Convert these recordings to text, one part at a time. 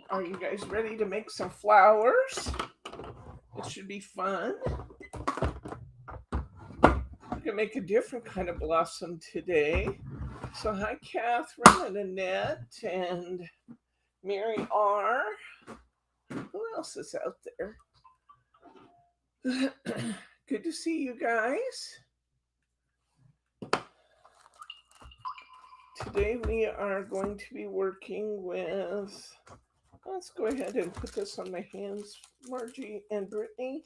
Are you guys ready to make some flowers? It should be fun. We're gonna make a different kind of blossom today. So hi Catherine and Annette and Mary R. Who else is out there? Good to see you guys. Today we are going to be working with, let's go ahead and put this on my hands, Margie and Brittany.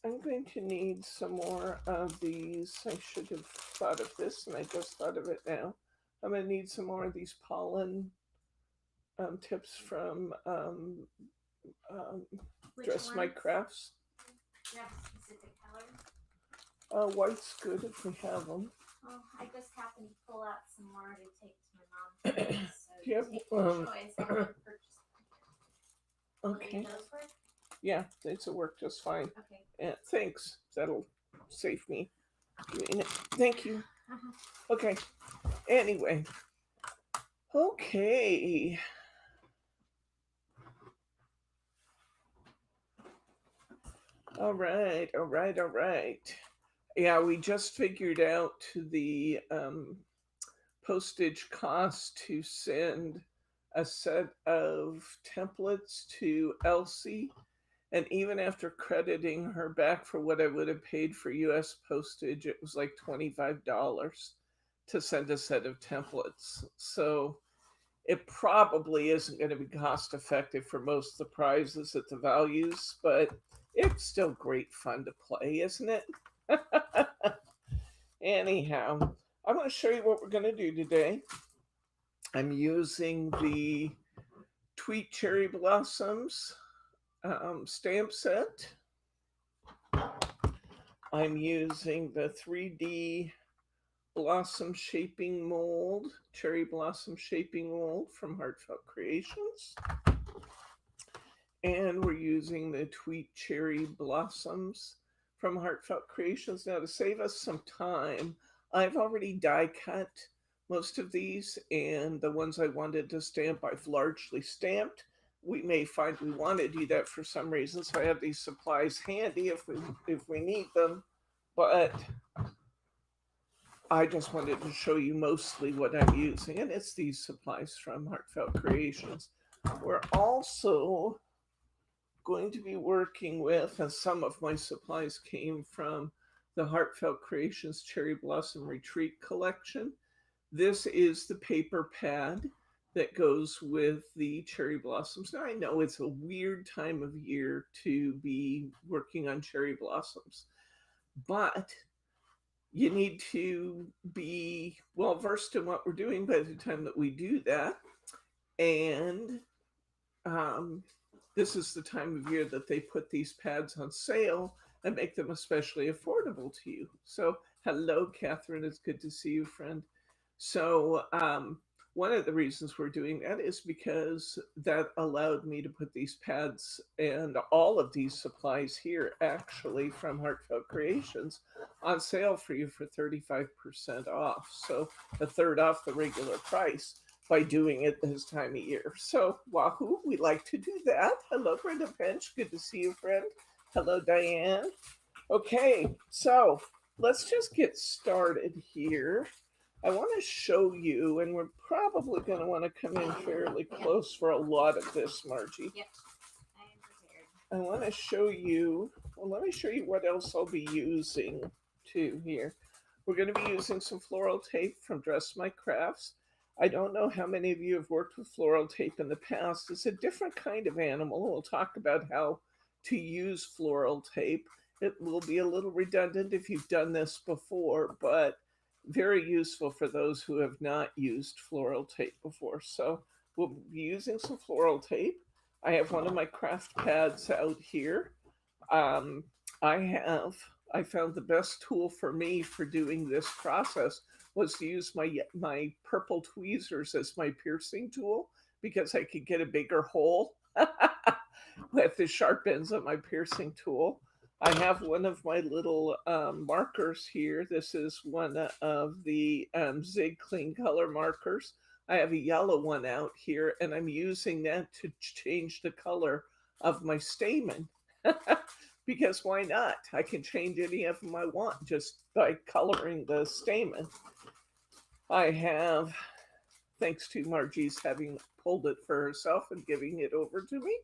I'm going to need some more of these. I should have thought of this and I just thought of it now. I'm going to need some more of these pollen tips from Dress My Crafts. Do you have a specific color? White's good if we have them. Oh, I just happened to pull out some more to take to my mom's house. So Do you have, take your choice. I haven't purchased them. Okay. Will those work? Yeah, these will work just fine. Okay. And thanks. That'll save me doing it. Thank you. Okay. Anyway. Okay. All right. Yeah, we just figured out the postage cost to send a set of templates to Elsie. And even after crediting her back for what I would have paid for US postage, it was like $25 to send a set of templates. So it probably isn't going to be cost effective for most of the prizes at the values, but it's still great fun to play, isn't it? Anyhow, I'm going to show you what we're going to do today. I'm using the Tweet Cherry Blossoms stamp set. I'm using the 3D blossom shaping mold, cherry blossom shaping mold from Heartfelt Creations. And we're using the Tweet Cherry Blossoms from Heartfelt Creations. Now, to save us some time, I've already die cut most of these, and the ones I wanted to stamp, I've largely stamped. We may find we want to do that for some reason, so I have these supplies handy if we need them. But I just wanted to show you mostly what I'm using, and it's these supplies from Heartfelt Creations. We're also going to be working with, and some of my supplies came from the Heartfelt Creations Cherry Blossom Retreat collection. This is the paper pad that goes with the cherry blossoms. Now, I know it's a weird time of year to be working on cherry blossoms, but you need to be well versed in what we're doing by the time that we do that. And this is the time of year that they put these pads on sale and make them especially affordable to you. So, hello, Catherine. It's good to see you, friend. So, one of the reasons we're doing that is because that allowed me to put these pads and all of these supplies here, actually from Heartfelt Creations, on sale for you for 35% off. So, a third off the regular price by doing it this time of year. So, wahoo, we like to do that. Hello, Brenda Pinch. Good to see you, friend. Hello, Diane. Okay, so let's just get started here. I want to show you, and we're probably going to want to come in fairly close for a lot of this, Margie. Yep, I am prepared. I want to show you, well, let me show you what else I'll be using too here. We're going to be using some floral tape from Dress My Crafts. I don't know how many of you have worked with floral tape in the past. It's a different kind of animal. We'll talk about how to use floral tape. It will be a little redundant if you've done this before, but very useful for those who have not used floral tape before. So we'll be using some floral tape. I have one of my craft pads out here. I found the best tool for me for doing this process was to use my purple tweezers as my piercing tool because I could get a bigger hole with the sharp ends of my piercing tool. I have one of my little markers here. This is one of the Zig Clean Color markers. I have a yellow one out here, and I'm using that to change the color of my stamen. Because why not? I can change any of them I want just by coloring the stamen. I have, thanks to Margie's having pulled it for herself and giving it over to me.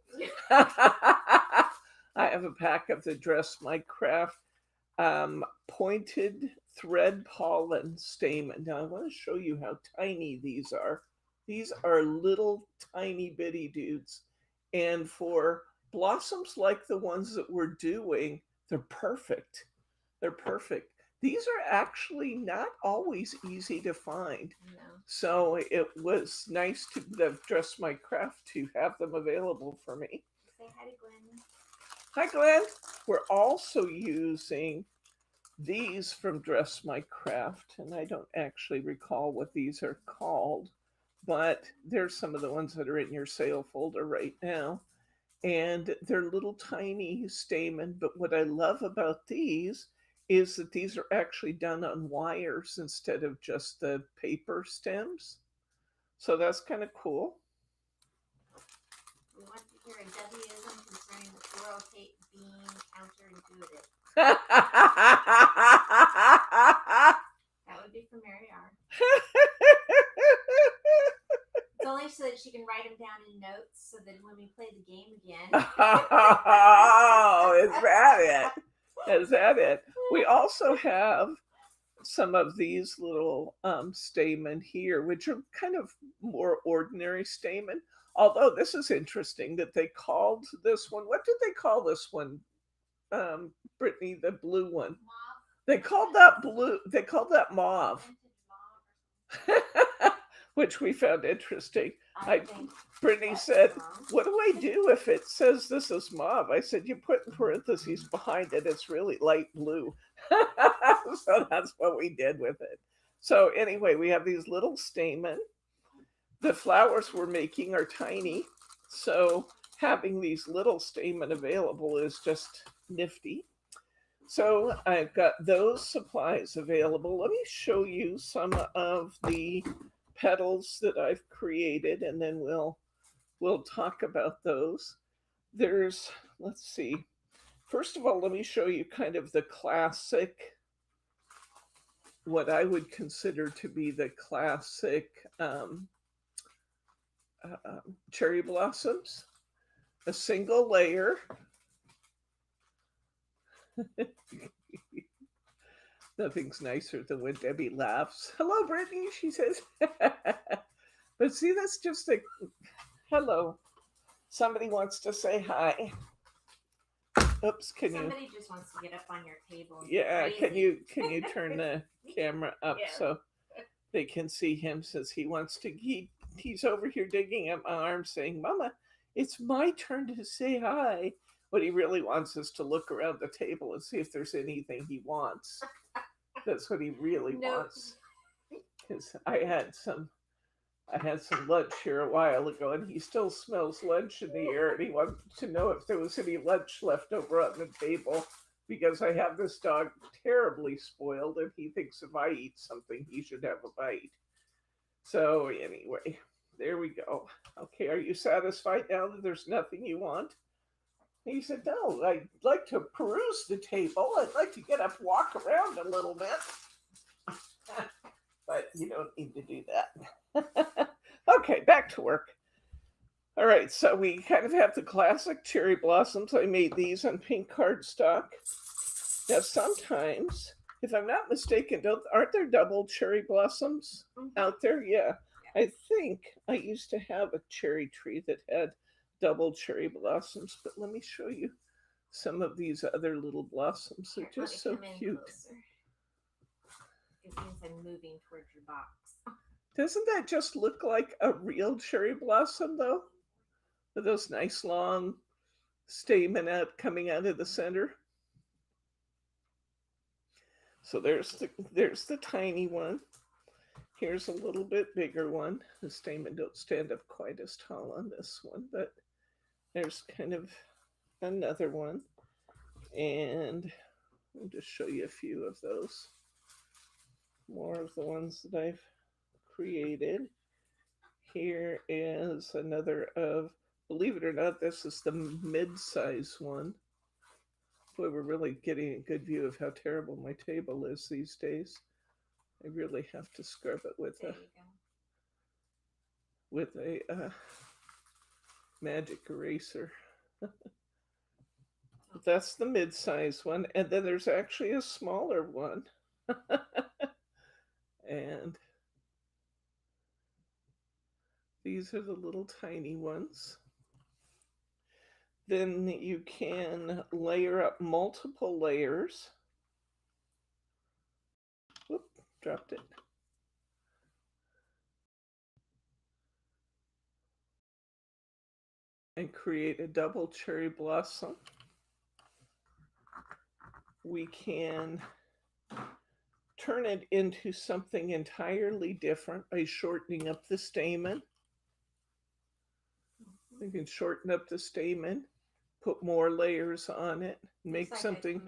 I have a pack of the Dress My Craft pointed thread pollen stamen. Now I want to show you how tiny these are. These are little tiny bitty dudes. And for blossoms like the ones that we're doing, they're perfect. They're perfect. These are actually not always easy to find. No. So it was nice to Dress My Craft to have them available for me. Say hi to Glenn. Hi, Glenn. We're also using these from Dress My Craft, and I don't actually recall what these are called, but there's some of the ones that are in your sale folder right now. And they're little tiny stamen, but what I love about these is that these are actually done on wires instead of just the paper stems. So that's kind of cool. We want to hear a W'ism concerning the Floral Tape being counterintuitive. That would be for Mary R. It's only so that she can write them down in notes so that when we play the game again. Oh, is that it? Is that it? We also have some of these little stamen here, which are kind of more ordinary stamen. Although this is interesting that they called this one. What did they call this one, Brittany? The blue one. Mauve. They called that blue. They called that mauve. Which we found interesting. Brittany said, what do I do if it says this is mauve? I said, you put in parentheses behind it. It's really light blue. So that's what we did with it. So anyway, we have these little stamen. The flowers we're making are tiny. So having these little stamen available is just nifty. So I've got those supplies available. Let me show you some of the petals that I've created, and then we'll talk about those. There's, let's see. First of all, let me show you kind of the classic, what I would consider to be the classic cherry blossoms. A single layer. Nothing's nicer than when Debbie laughs. Hello, Brittany, she says. But see, that's just a hello. Somebody wants to say hi. Oops, Somebody just wants to get up on your table. Yeah, can you turn the camera up so they can see him? Says he wants to. He's over here digging at my arm, saying, "Mama, it's my turn to say hi." What he really wants is to look around the table and see if there's anything he wants. That's what he really wants. Because I had some lunch here a while ago, and he still smells lunch in the air, and he wanted to know if there was any lunch left over on the table, because I have this dog terribly spoiled, and he thinks if I eat something, he should have a bite. So anyway, there we go. Okay, are you satisfied now that there's nothing you want? He said, no, I'd like to peruse the table. I'd like to get up, walk around a little bit. But you don't need to do that. Okay, back to work. All right, so we kind of have the classic cherry blossoms. I made these on pink cardstock. Now, sometimes, if I'm not mistaken, aren't there double cherry blossoms out there? Yeah. I think I used to have a cherry tree that had double cherry blossoms, but let me show you some of these other little blossoms. They're just so cute. It means I'm moving towards your box. Doesn't that just look like a real cherry blossom, though? With those nice long stamen coming out of the center. So there's the tiny one. Here's a little bit bigger one. The stamen don't stand up quite as tall on this one, but there's kind of another one. And I'll just show you a few of those. More of the ones that I've created. Here is another of, believe it or not, this is the mid-size one. Boy, we're really getting a good view of how terrible my table is these days. I really have to scrub it with a magic eraser. That's the mid-size one, and then there's actually a smaller one. And these are the little tiny ones. Then you can layer up multiple layers. Whoop, dropped it. And create a double cherry blossom. We can turn it into something entirely different by shortening up the stamen. We can shorten up the stamen, put more layers on it, make like something.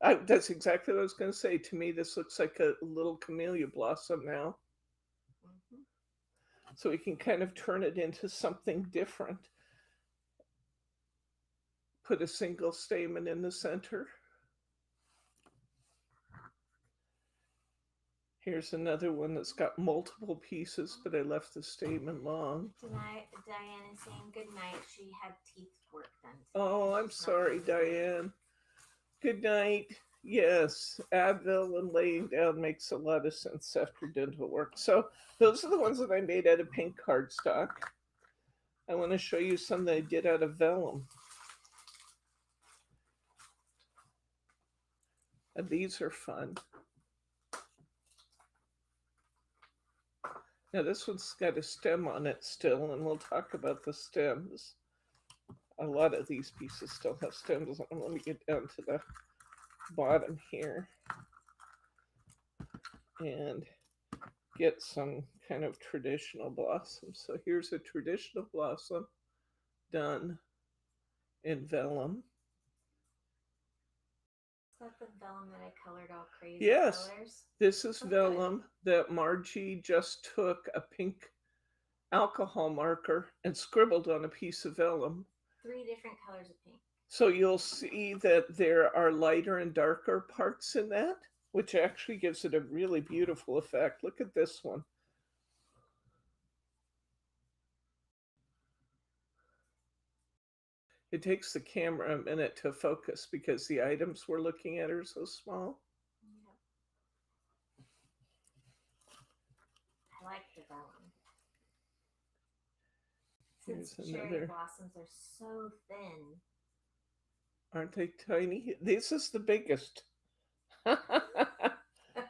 A That's exactly what I was going to say. To me, this looks like a little camellia blossom now. Mm-hmm. So we can kind of turn it into something different. Put a single stamen in the center. Here's another one that's got multiple pieces, but I left the stamen long. Diane is saying good night. She had teeth work done today. Oh, I'm sorry, Diane. Good night. Yes, Advil and laying down makes a lot of sense after dental work. So those are the ones that I made out of pink cardstock. I want to show you some that I did out of vellum. And these are fun. Now this one's got a stem on it still, and we'll talk about the stems. A lot of these pieces still have stems on them. Let me get down to the bottom here and get some kind of traditional blossom. So here's a traditional blossom done in vellum. Is that the vellum that I colored all crazy Yes, colors? this is vellum that Margie just took a pink alcohol marker and scribbled on a piece of vellum. 3 different colors of pink. So you'll see that there are lighter and darker parts in that, which actually gives it a really beautiful effect. Look at this one. It takes the camera a minute to focus because the items we're looking at are so small. I like the vellum. Here's Since another. cherry blossoms are so thin. Aren't they tiny? This is the biggest.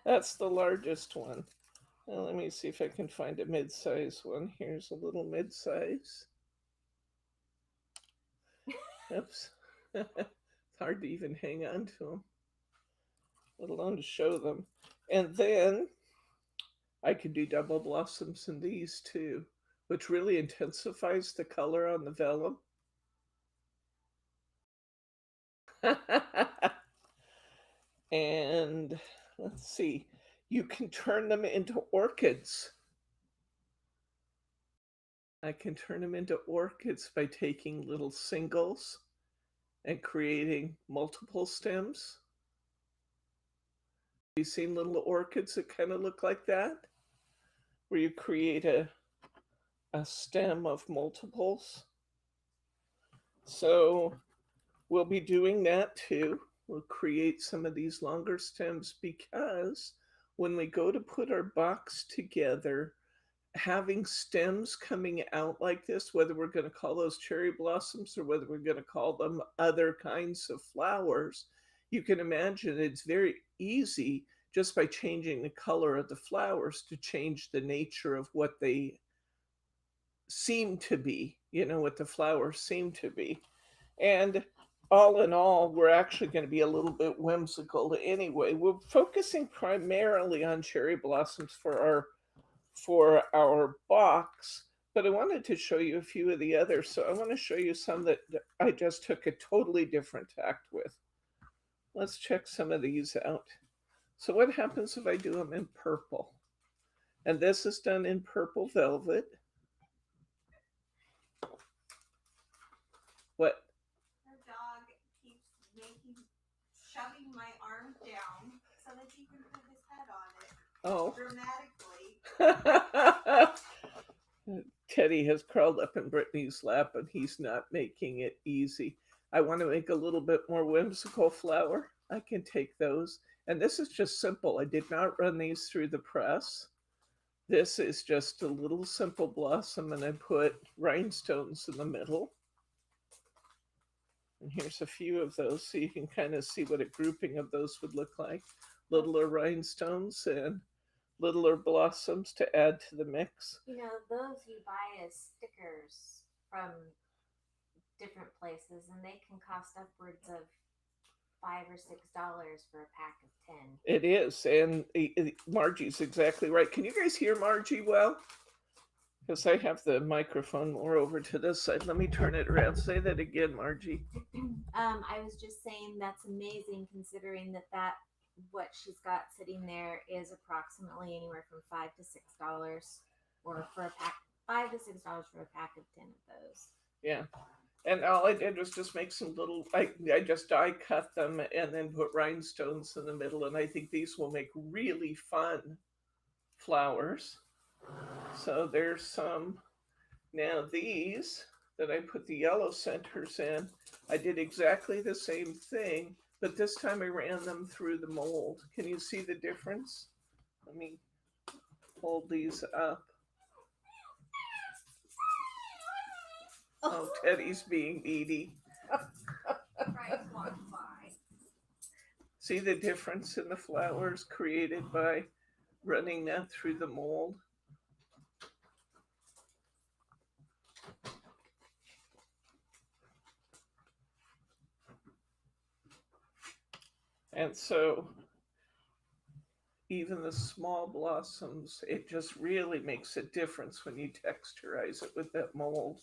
That's the largest one. Well, let me see if I can find a mid-size one. Here's a little mid-size. Oops. It's hard to even hang on to them, let alone to show them. And then I could do double blossoms in these too, which really intensifies the color on the vellum. And let's see, you can turn them into orchids. I can turn them into orchids by taking little singles and creating multiple stems. Have you seen little orchids that kind of look like that? Where you create a stem of multiples. So we'll be doing that too. We'll create some of these longer stems because when we go to put our box together, having stems coming out like this, whether we're going to call those cherry blossoms or whether we're going to call them other kinds of flowers, you can imagine it's very easy just by changing the color of the flowers to change the nature of what they seem to be, what the flowers seem to be. And all in all, we're actually going to be a little bit whimsical anyway. We're focusing primarily on cherry blossoms for our box, but I wanted to show you a few of the others. So I want to show you some that I just took a totally different tact with. let's check some of these out. So what happens if I do them in purple? And this is done in purple velvet. What? Her dog keeps shoving my arm down so that he can put his head on it. Oh. Dramatically. Teddy has crawled up in Brittany's lap and he's not making it easy. I want to make a little bit more whimsical flower. I can take those. And this is just simple. I did not run these through the press. This is just a little simple blossom, and I put rhinestones in the middle. And here's a few of those so you can kind of see what a grouping of those would look like. Littler rhinestones and littler blossoms to add to the mix. You know, those you buy as stickers from different places, and they can cost upwards of $5 or $6 for a pack of 10. It is, and Margie's exactly right. Can you guys hear Margie well? Because I have the microphone more over to this side. Let me turn it around. Say that again, Margie. I was just saying that's amazing, considering that what she's got sitting there is approximately anywhere from $5 to $6, or for a pack, $5 to $6 for a pack of 10 of those. Yeah. And all I did was just make some little, I just die cut them and then put rhinestones in the middle. And I think these will make really fun flowers. So there's some. Now these that I put the yellow centers in, I did exactly the same thing, but this time I ran them through the mold. Can you see the difference? Let me hold these up. Oh, Teddy's being needy. See the difference in the flowers created by running that through the mold? And so even the small blossoms, it just really makes a difference when you texturize it with that mold.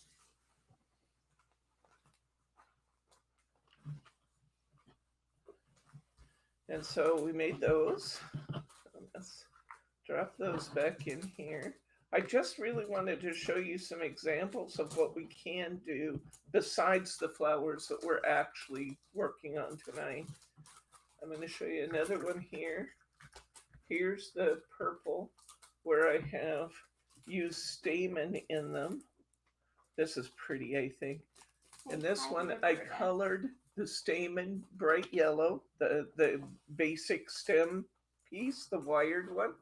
And so we made those. Let's drop those back in here. I just really wanted to show you some examples of what we can do besides the flowers that we're actually working on tonight. I'm going to show you another one here. Here's the purple where I have used stamen in them. This is pretty, I think. And this one I colored the stamen bright yellow, the basic stem piece, the wired one.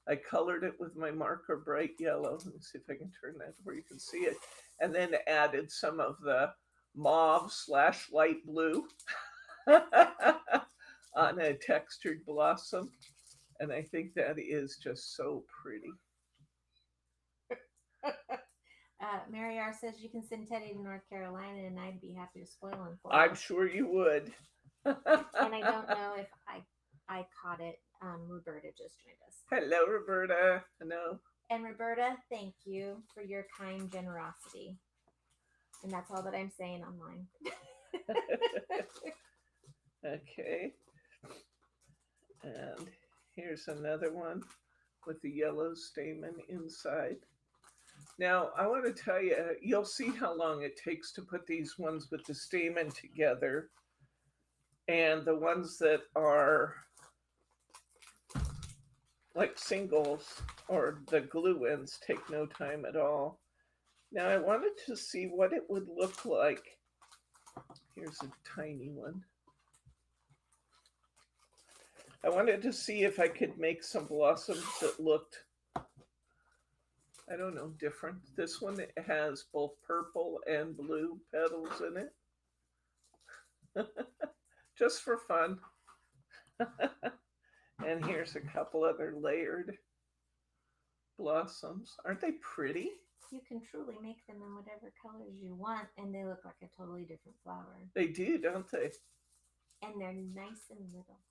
I colored it with my marker bright yellow. Let me see if I can turn that where you can see it. And then added some of the mauve / light blue on a textured blossom. And I think that is just so pretty. Mary R says you can send Teddy to North Carolina and I'd be happy to spoil him for I'm sure you would. And I don't know if I caught it. Roberta just joined us. Hello, Roberta. Hello. And Roberta, thank you for your kind generosity. And that's all that I'm saying online. Okay. And here's another one with the yellow stamen inside. Now, I want to tell you, you'll see how long it takes to put these ones with the stamen together. And the ones that are like singles or the glue ends take no time at all. Now, I wanted to see what it would look like. Here's a tiny one. I wanted to see if I could make some blossoms that looked, I don't know, different. This one has both purple and blue petals in it. Just for fun. And here's a couple other layered blossoms. Aren't they pretty? You can truly make them in whatever colors you want, and they look like a totally different flower. They do, don't they? And they're nice and little.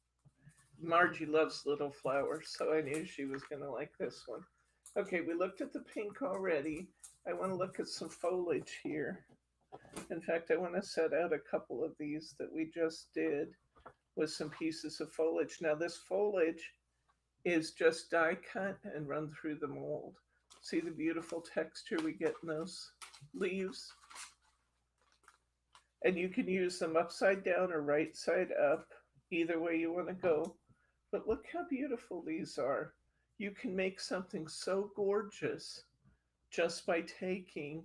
Margie loves little flowers, so I knew she was going to like this one. Okay, we looked at the pink already. I want to look at some foliage here. In fact, I want to set out a couple of these that we just did with some pieces of foliage. Now this foliage is just die cut and run through the mold. See the beautiful texture we get in those leaves? And you can use them upside down or right side up, either way you want to go. But look how beautiful these are. You can make something so gorgeous just by taking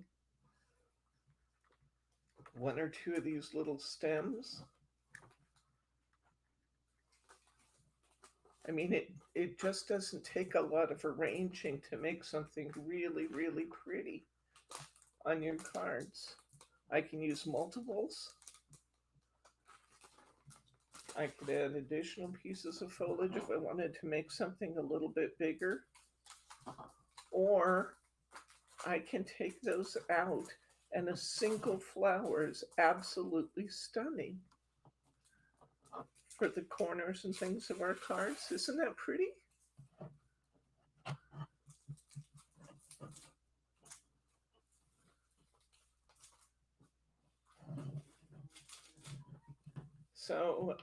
one or two of these little stems. I mean, it just doesn't take a lot of arranging to make something really, really pretty on your cards. I can use multiples. I could add additional pieces of foliage if I wanted to make something a little bit bigger. Or I can take those out, and a single flower is absolutely stunning for the corners and things of our cards. Isn't that pretty? So,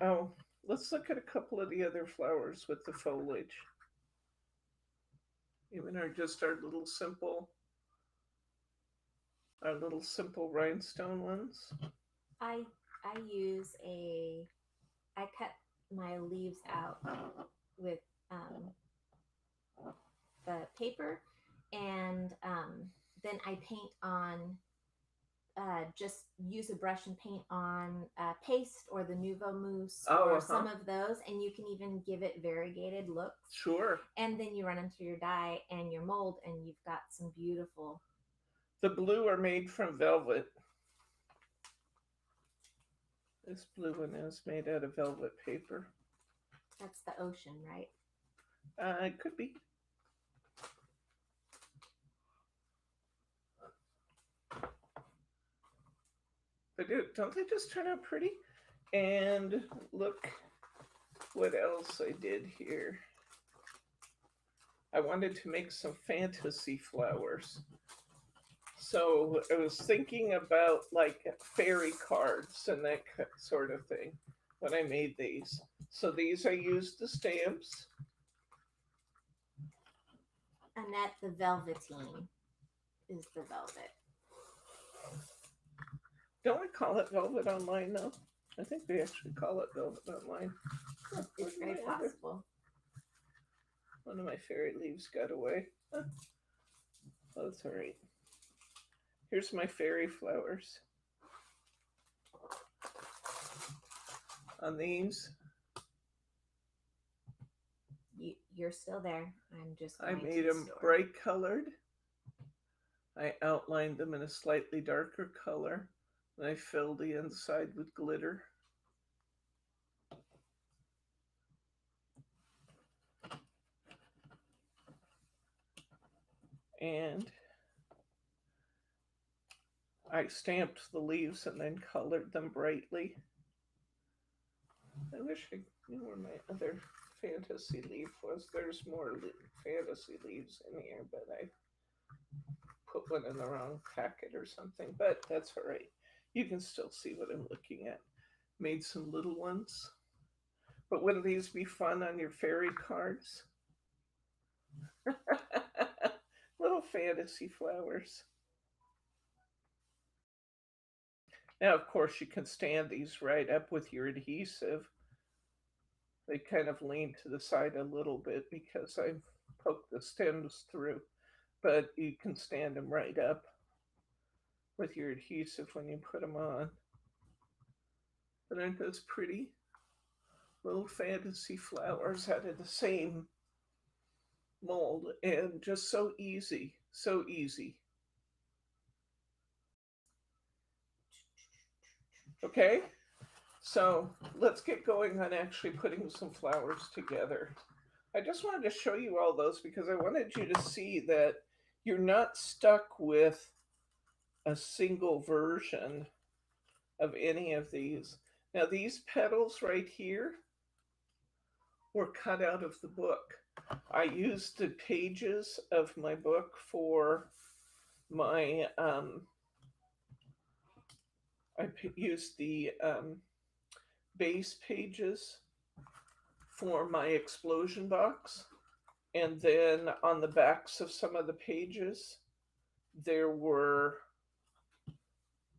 let's look at a couple of the other flowers with the foliage. Even our little simple rhinestone ones. I cut my leaves out with the paper, and then I paint on. Just use a brush and paint on paste or the Nouveau Mousse or some of those, and you can even give it variegated looks. Sure. And then you run them through your dye and your mold, and you've got some beautiful. The blue are made from velvet. This blue one is made out of velvet paper. That's the ocean, right? It could be. But don't they just turn out pretty? And look what else I did here. I wanted to make some fantasy flowers. So I was thinking about like fairy cards and that sort of thing when I made these. So these I used the stamps. Annette, the velveteen is the velvet. Don't we call it velvet online though? I think we actually call it velvet online. Oh, it's very possible. One of my fairy leaves got away. Oh, that's all right. Here's my fairy flowers. On these. You're still there. I'm just. I made them bright colored. I outlined them in a slightly darker color. And I filled the inside with glitter. And I stamped the leaves and then colored them brightly. I wish I knew where my other fantasy leaf was. There's more fantasy leaves in here, but I put one in the wrong packet or something. But that's all right. You can still see what I'm looking at. Made some little ones. But wouldn't these be fun on your fairy cards? Little fantasy flowers. Now, of course, you can stand these right up with your adhesive. They kind of lean to the side a little bit because I poked the stems through, but you can stand them right up with your adhesive when you put them on. But aren't those pretty? Little fantasy flowers out of the same mold, and just so easy, so easy. Okay, so let's get going on actually putting some flowers together. I just wanted to show you all those because I wanted you to see that you're not stuck with a single version of any of these. Now these petals right here were cut out of the book. I used the pages of my book for my, I used the base pages for my explosion box. And then on the backs of some of the pages, there were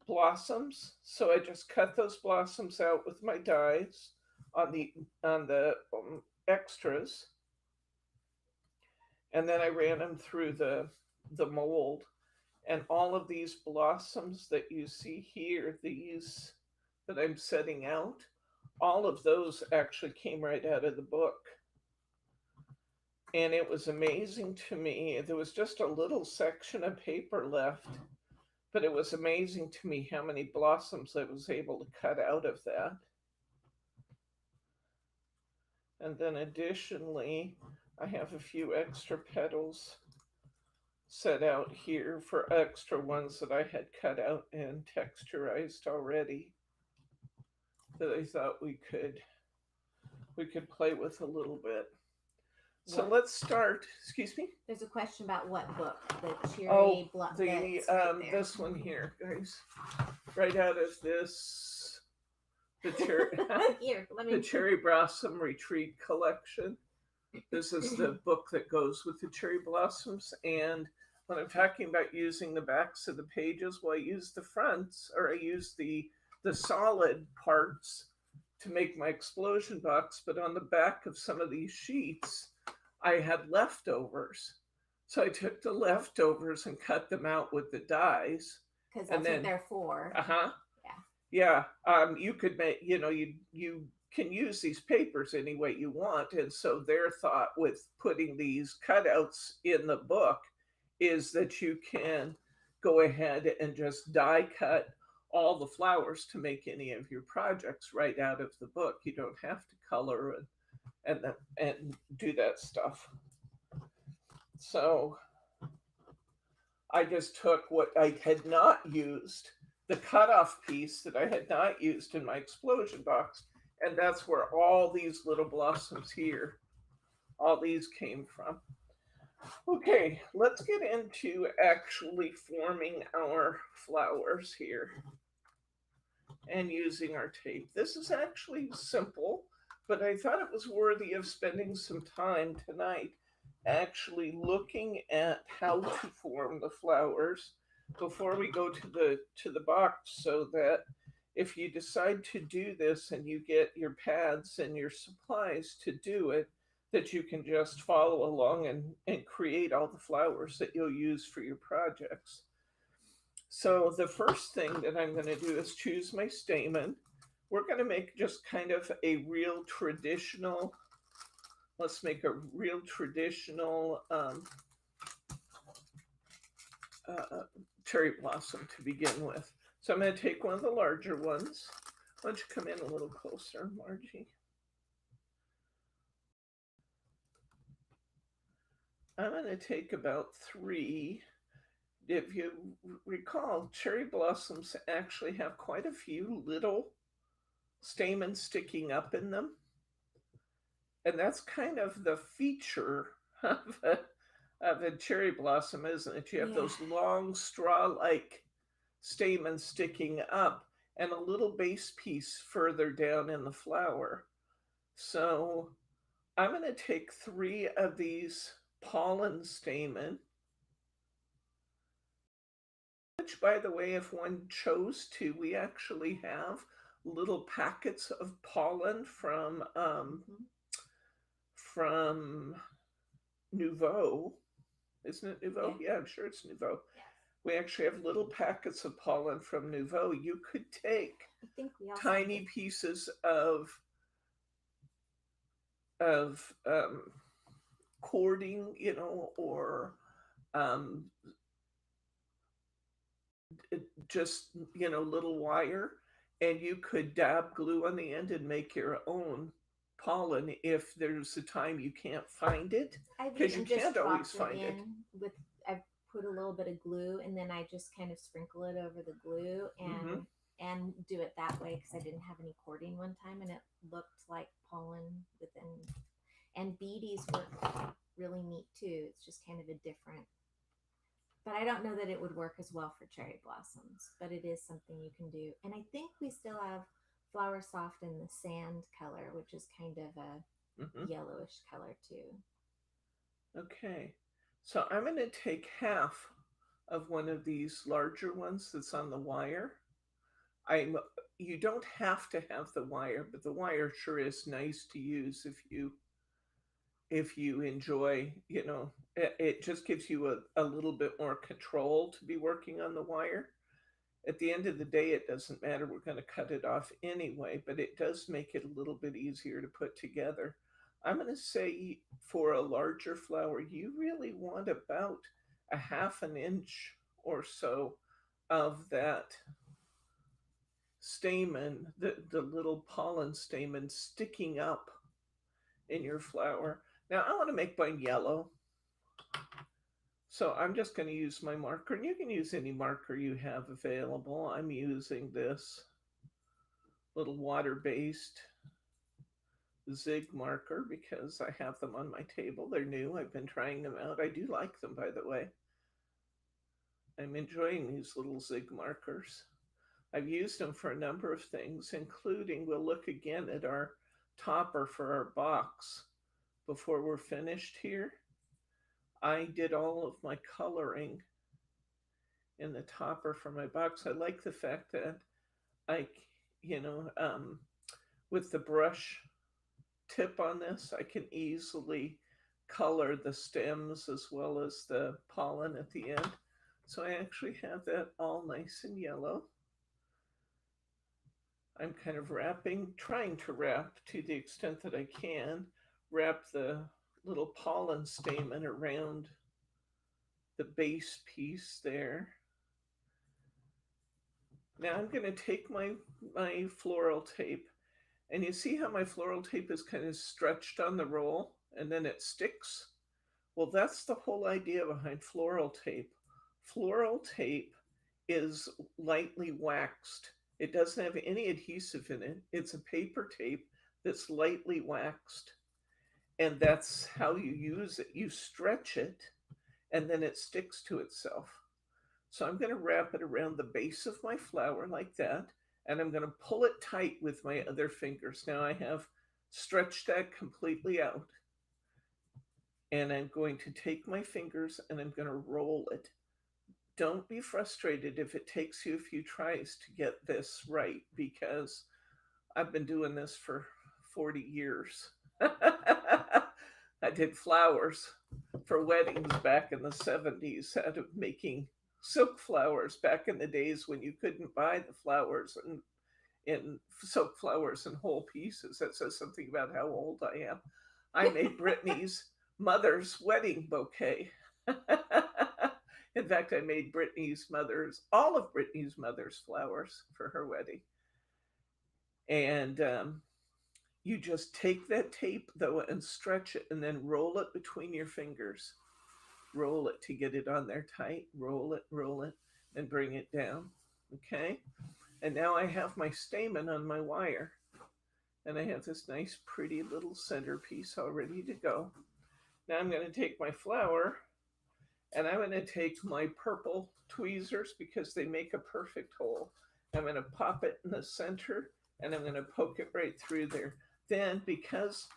blossoms. So I just cut those blossoms out with my dies on the extras, and then I ran them through the mold. And all of these blossoms that you see here, these that I'm setting out, all of those actually came right out of the book. And it was amazing to me. There was just a little section of paper left, but it was amazing to me how many blossoms I was able to cut out of that. And then additionally, I have a few extra petals set out here for extra ones that I had cut out and texturized already that I thought we could play with a little bit. So let's start. Excuse me. There's a question about what book, the cherry this one here, guys. Right out of this, the cherry here. The Cherry Blossom Retreat collection. This is the book that goes with the cherry blossoms. And when I'm talking about using the backs of the pages, well, I use the fronts, or I use the solid parts to make my explosion box. But on the back of some of these sheets, I had leftovers. So I took the leftovers and cut them out with the dies. Because that's what they're for. Yeah. You could make, you can use these papers any way you want. And so their thought with putting these cutouts in the book is that you can go ahead and just die cut all the flowers to make any of your projects right out of the book. You don't have to color and do that stuff. So I just took what I had not used, the cutoff piece that I had not used in my explosion box, and that's where all these little blossoms here, all these came from. Okay, let's get into actually forming our flowers here and using our tape. This is actually simple, but I thought it was worthy of spending some time tonight actually looking at how to form the flowers before we go to the box, so that if you decide to do this and you get your pads and your supplies to do it, that you can just follow along and create all the flowers that you'll use for your projects. So the first thing that I'm going to do is choose my stamen. We're going to make just kind of a real traditional, let's make a real traditional cherry blossom to begin with. So I'm going to take one of the larger ones. Why don't you come in a little closer, Margie? I'm going to take about 3. If you recall, cherry blossoms actually have quite a few little stamens sticking up in them. And that's kind of the feature of a cherry blossom, isn't it? You have those long straw-like stamens sticking up and a little base piece further down in the flower. So I'm going to take 3 of these pollen stamen, which, by the way, if one chose to, we actually have little packets of pollen from Nouveau. Isn't it Nouveau? Yeah, I'm sure it's Nouveau. Yeah. We actually have little packets of pollen from Nouveau. You could take tiny pieces of cording, or just, little wire, and you could dab glue on the end and make your own pollen if there's a time you can't find it, because you can't always find it. I put a little bit of glue, and then I just kind of sprinkle it over the glue and do it that way, because I didn't have any cording one time, and it looked like pollen within. And beaties work really neat too. It's just kind of a different, but I don't know that it would work as well for cherry blossoms, but it is something you can do. And I think we still have Flower Soft in the sand color, which is kind of a Mm-hmm. yellowish color too. Okay. So I'm going to take half of one of these larger ones that's on the wire. I'm You don't have to have the wire, but the wire sure is nice to use if you enjoy, it just gives you a little bit more control to be working on the wire. At the end of the day, it doesn't matter. We're going to cut it off anyway, but it does make it a little bit easier to put together. I'm going to say for a larger flower, you really want about a half an inch or so of that stamen, the little pollen stamen sticking up in your flower. Now I want to make mine yellow. So I'm just going to use my marker, and you can use any marker you have available. I'm using this little water-based Zig marker because I have them on my table. They're new. I've been trying them out. I do like them, by the way. I'm enjoying these little Zig markers. I've used them for a number of things, including we'll look again at our topper for our box before we're finished here. I did all of my coloring in the topper for my box. I like the fact that I, you know, with the brush tip on this, I can easily color the stems as well as the pollen at the end. So I actually have that all nice and yellow. I'm kind of trying to wrap to the extent that I can, wrap the little pollen stamen around the base piece there. Now I'm going to take my floral tape, and you see how my floral tape is kind of stretched on the roll and then it sticks? Well, that's the whole idea behind floral tape. Floral tape is lightly waxed. It doesn't have any adhesive in it. It's a paper tape that's lightly waxed. And that's how you use it. You stretch it and then it sticks to itself. So I'm going to wrap it around the base of my flower like that. And I'm going to pull it tight with my other fingers. Now I have stretched that completely out. And I'm going to take my fingers and I'm going to roll it. Don't be frustrated if it takes you a few tries to get this right, because I've been doing this for 40 years. I did flowers for weddings back in the 70s, out of making silk flowers back in the days when you couldn't buy the flowers in silk flowers in whole pieces. That says something about how old I am. I made Brittany's mother's wedding bouquet. In fact, I made all of Brittany's mother's flowers for her wedding. And you just take that tape, though, and stretch it and then roll it between your fingers. Roll it to get it on there tight. Roll it, and bring it down. Okay? And now I have my stamen on my wire. And I have this nice, pretty little centerpiece all ready to go. Now I'm going to take my flower, and I'm going to take my purple tweezers because they make a perfect hole. I'm going to pop it in the center, and I'm going to poke it right through there. Then, because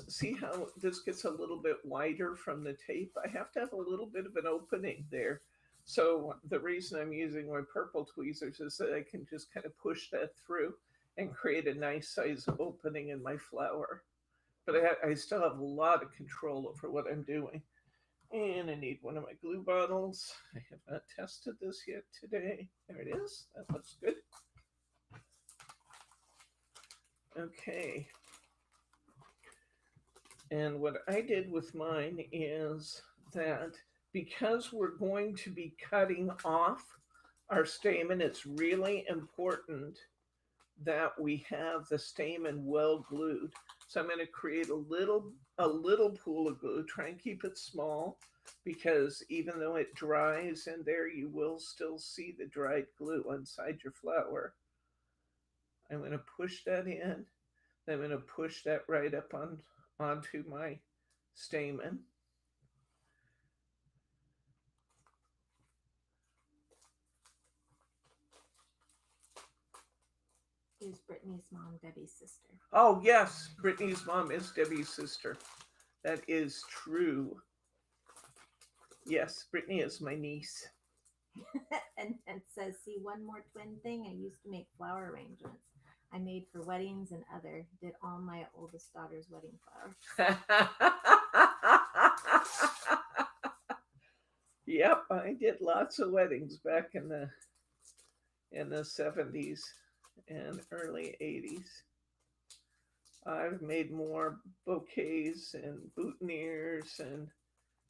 see how this gets a little bit wider from the tape? I have to have a little bit of an opening there. So the reason I'm using my purple tweezers is that I can just kind of push that through and create a nice size opening in my flower. But I still have a lot of control over what I'm doing. And I need one of my glue bottles. I have not tested this yet today. There it is. That looks good. Okay. And what I did with mine is that because we're going to be cutting off our stamen, it's really important that we have the stamen well glued. So I'm going to create a little pool of glue. Try and keep it small, because even though it dries in there, you will still see the dried glue inside your flower. I'm going to push that in. I'm going to push that right up onto my stamen. is Brittany's mom, Debbie's sister. Oh, yes. Brittany's mom is Debbie's sister. That is true. Yes, Brittany is my niece. And it says, see, one more twin thing. I used to make flower arrangements. I made for weddings and other. Did all my oldest daughter's wedding flowers. Yep, I did lots of weddings back in the 70s and early 80s. I've made more bouquets and boutonnieres and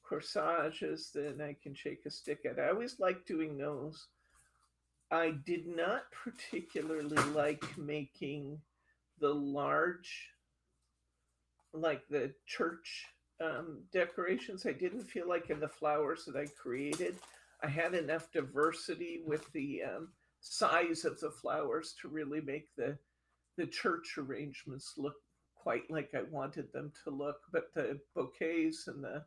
corsages than I can shake a stick at. I always liked doing those. I did not particularly like making the large, like the church decorations. I didn't feel like in the flowers that I created, I had enough diversity with the size of the flowers to really make the church arrangements look quite like I wanted them to look. But the bouquets and the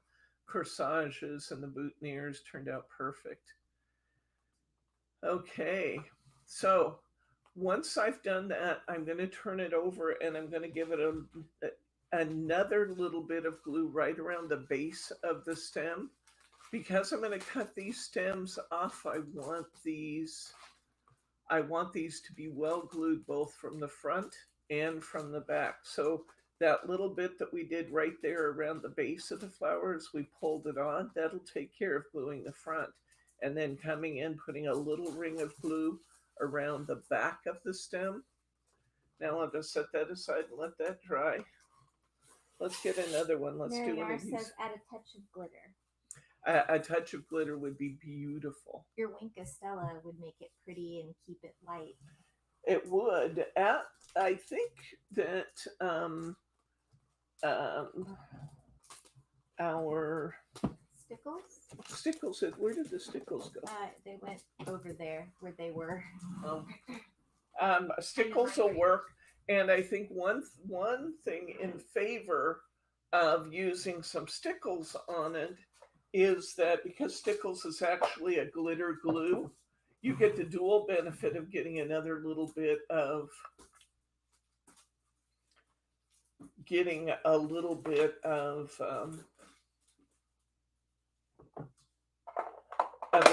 corsages and the boutonnieres turned out perfect. Okay, so once I've done that, I'm going to turn it over and I'm going to give it another little bit of glue right around the base of the stem. Because I'm going to cut these stems off, I want these to be well glued both from the front and from the back. So that little bit that we did right there around the base of the flowers, we pulled it on. That'll take care of gluing the front. And then coming in, putting a little ring of glue around the back of the stem. Now I'll just set that aside and let that dry. Let's get another one. Let's do one of these. Says add a touch of glitter. A touch of glitter would be beautiful. Your Winka Stella would make it pretty and keep it light. It would. I think that our Stickles, where did the Stickles go? They went over there where they were. Stickles will work. And I think one thing in favor of using some Stickles on it is that because Stickles is actually a glitter glue, you get the dual benefit of getting another little bit of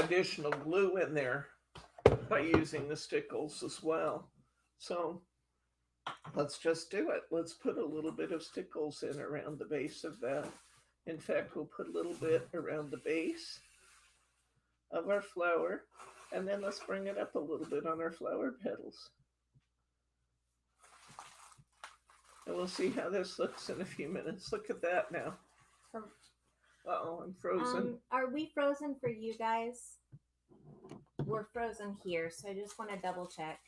additional glue in there by using the Stickles as well. So let's just do it. Let's put a little bit of Stickles in around the base of that. In fact, we'll put a little bit around the base of our flower, and then let's bring it up a little bit on our flower petals. And we'll see how this looks in a few minutes. Look at that now. Uh-oh, I'm frozen. Are we frozen for you guys? We're frozen here, so I just want to double check.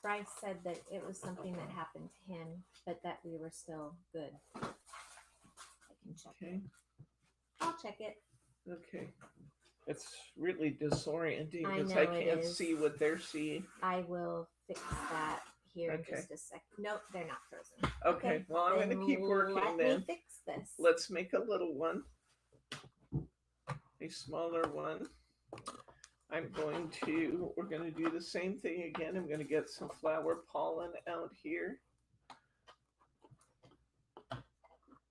Bryce said that it was something that happened to him, but that we were still good. I can check it. I'll check it. Okay. It's really disorienting because I can't see what they're seeing. I will fix that here in just a second. Nope, they're not frozen. Okay. Well, I'm going to keep working then. Let me fix this. Let's make a little one. A smaller one. We're going to do the same thing again. I'm going to get some flower pollen out here.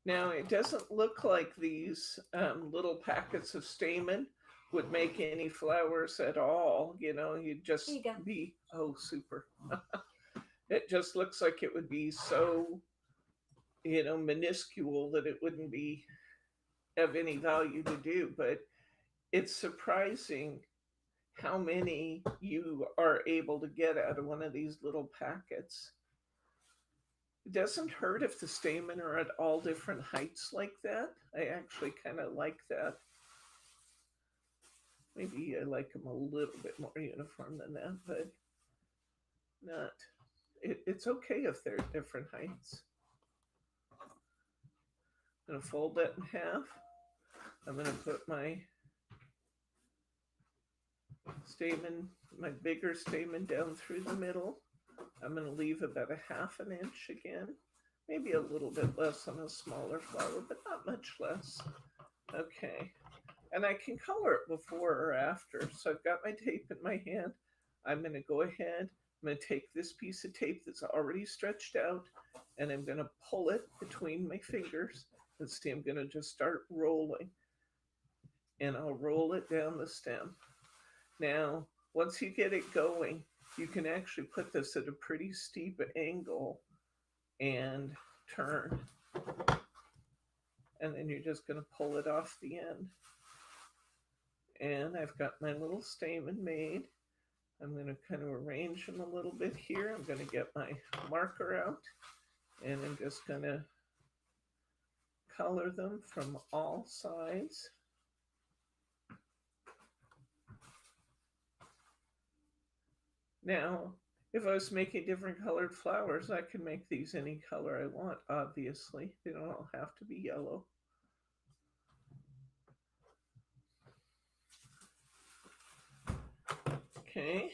Now, it doesn't look like these little packets of stamen would make any flowers at all. You know, you'd just be, oh, super. It just looks like it would be so, minuscule that it wouldn't be of any value to do. But it's surprising how many you are able to get out of one of these little packets. It doesn't hurt if the stamen are at all different heights like that. I actually kind of like that. Maybe I like them a little bit more uniform than that, but not. It's okay if they're different heights. I'm going to fold that in half. I'm going to put my stamen, my bigger stamen down through the middle. I'm going to leave about a ½ an inch again, maybe a little bit less on a smaller flower, but not much less. Okay, and I can color it before or after. So I've got my tape in my hand. I'm going to go ahead, I'm going to take this piece of tape that's already stretched out, and I'm going to pull it between my fingers, and see, I'm going to just start rolling, and I'll roll it down the stem. Now, once you get it going, you can actually put this at a pretty steep angle and turn. And then you're just going to pull it off the end. And I've got my little stamen made. I'm going to kind of arrange them a little bit here. I'm going to get my marker out, and I'm just going to color them from all sides. Now, if I was making different colored flowers, I can make these any color I want, obviously. They don't all have to be yellow. Okay,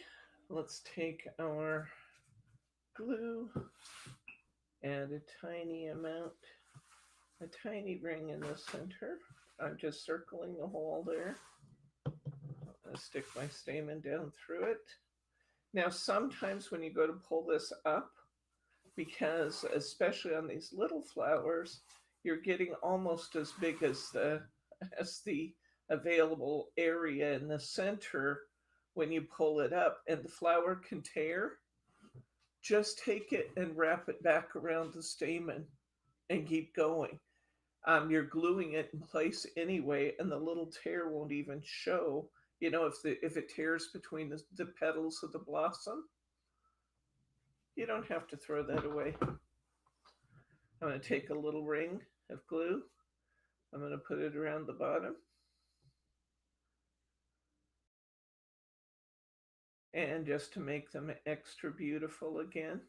let's take our glue, add a tiny amount, a tiny ring in the center. I'm just circling the hole there. I'll stick my stamen down through it. Now, sometimes when you go to pull this up, because especially on these little flowers, you're getting almost as big as the available area in the center when you pull it up, and the flower can tear. Just take it and wrap it back around the stamen and keep going. You're gluing it in place anyway, and the little tear won't even show. You know, if it tears between the petals of the blossom, you don't have to throw that away. I'm going to take a little ring of glue. I'm going to put it around the bottom. And just to make them extra beautiful again,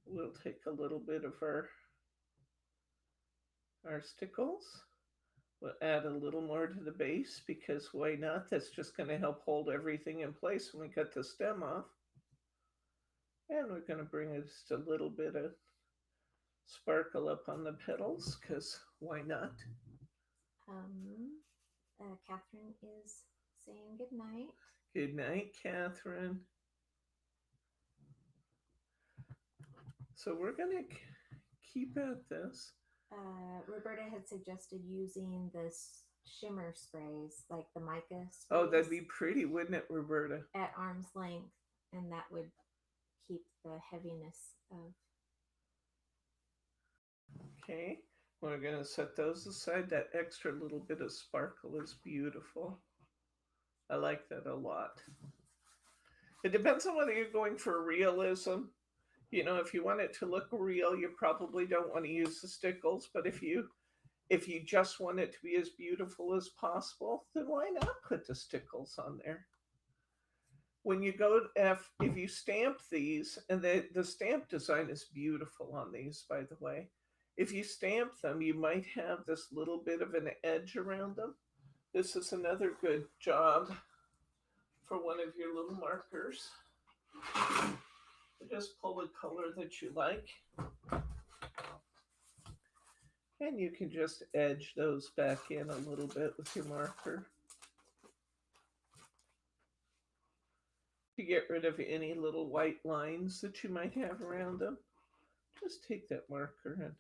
we'll take a little bit of our stickles. We'll add a little more to the base, because why not? That's just going to help hold everything in place when we cut the stem off. And we're going to bring just a little bit of sparkle up on the petals, because why not? Catherine is saying good night. Good night, Catherine. So we're going to keep at this. Roberta had suggested using this shimmer sprays, like the mica sprays. Oh, that'd be pretty, wouldn't it, Roberta? At arm's length, and that would keep the heaviness of. Okay, we're going to set those aside. That extra little bit of sparkle is beautiful. I like that a lot. It depends on whether you're going for realism. You know, if you want it to look real, you probably don't want to use the stickles. But if you just want it to be as beautiful as possible, then why not put the stickles on there? When you go, if you stamp these, and the stamp design is beautiful on these, by the way. If you stamp them, you might have this little bit of an edge around them. This is another good job for one of your little markers. Just pull the color that you like. And you can just edge those back in a little bit with your marker to get rid of any little white lines that you might have around them. Just take that marker and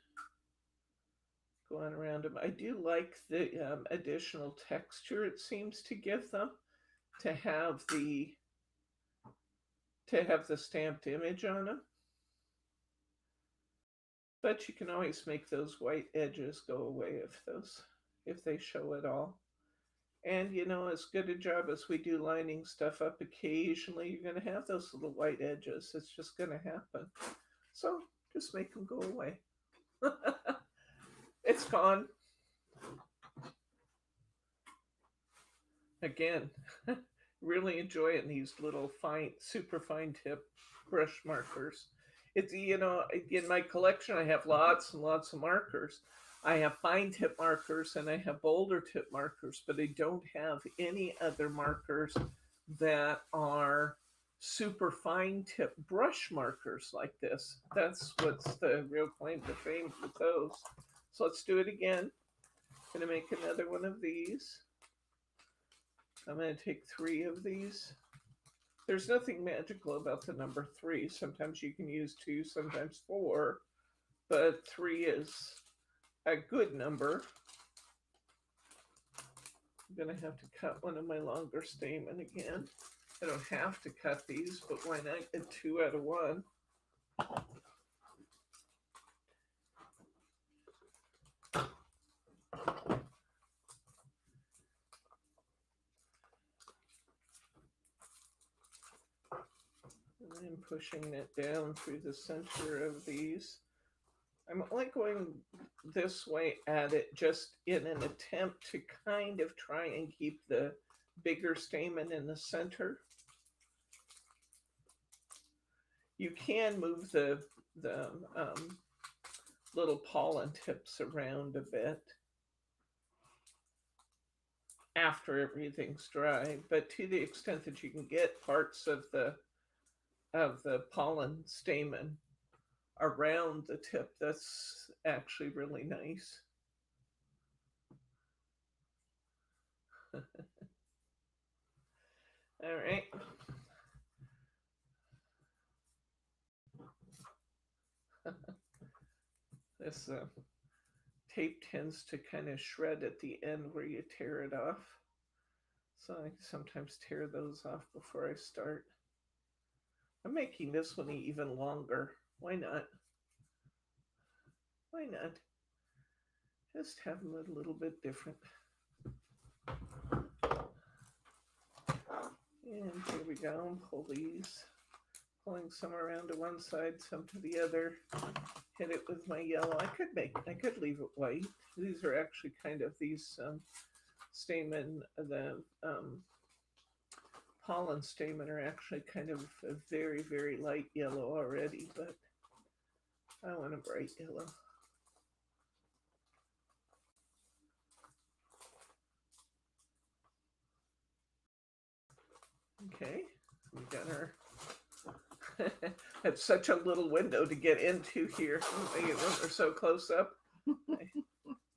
go on around them. I do like the additional texture it seems to give them, to have the stamped image on them. But you can always make those white edges go away if they show at all. And you know, as good a job as we do lining stuff up, occasionally you're going to have those little white edges. It's just going to happen. So just make them go away. It's gone. Again, really enjoying these little fine, super fine tip brush markers. It's, you know, in my collection, I have lots and lots of markers. I have fine tip markers and I have boulder tip markers, but I don't have any other markers that are super fine tip brush markers like this. That's what's the real claim to fame with those. So let's do it again. I'm going to make another one of these. I'm going to take 3 of these. There's nothing magical about the number 3. Sometimes you can use 2, sometimes 4, but 3 is a good number. I'm going to have to cut one of my longer stamen again. I don't have to cut these, but why not get 2 out of 1? And then pushing it down through the center of these. I'm only going this way at it just in an attempt to kind of try and keep the bigger stamen in the center. You can move the little pollen tips around a bit after everything's dry, but to the extent that you can get parts of the pollen stamen around the tip, that's actually really nice. All right. This tape tends to kind of shred at the end where you tear it off. So I sometimes tear those off before I start. I'm making this one even longer. Why not? Why not? Just have them a little bit different. And here we go. Pull these. Pulling some around to one side, some to the other. Hit it with my yellow. I could leave it white. These are actually kind of these stamen, the pollen stamen are actually kind of a very, very light yellow already, but I want a bright yellow. Okay, we got our it's such a little window to get into here when they're so close up.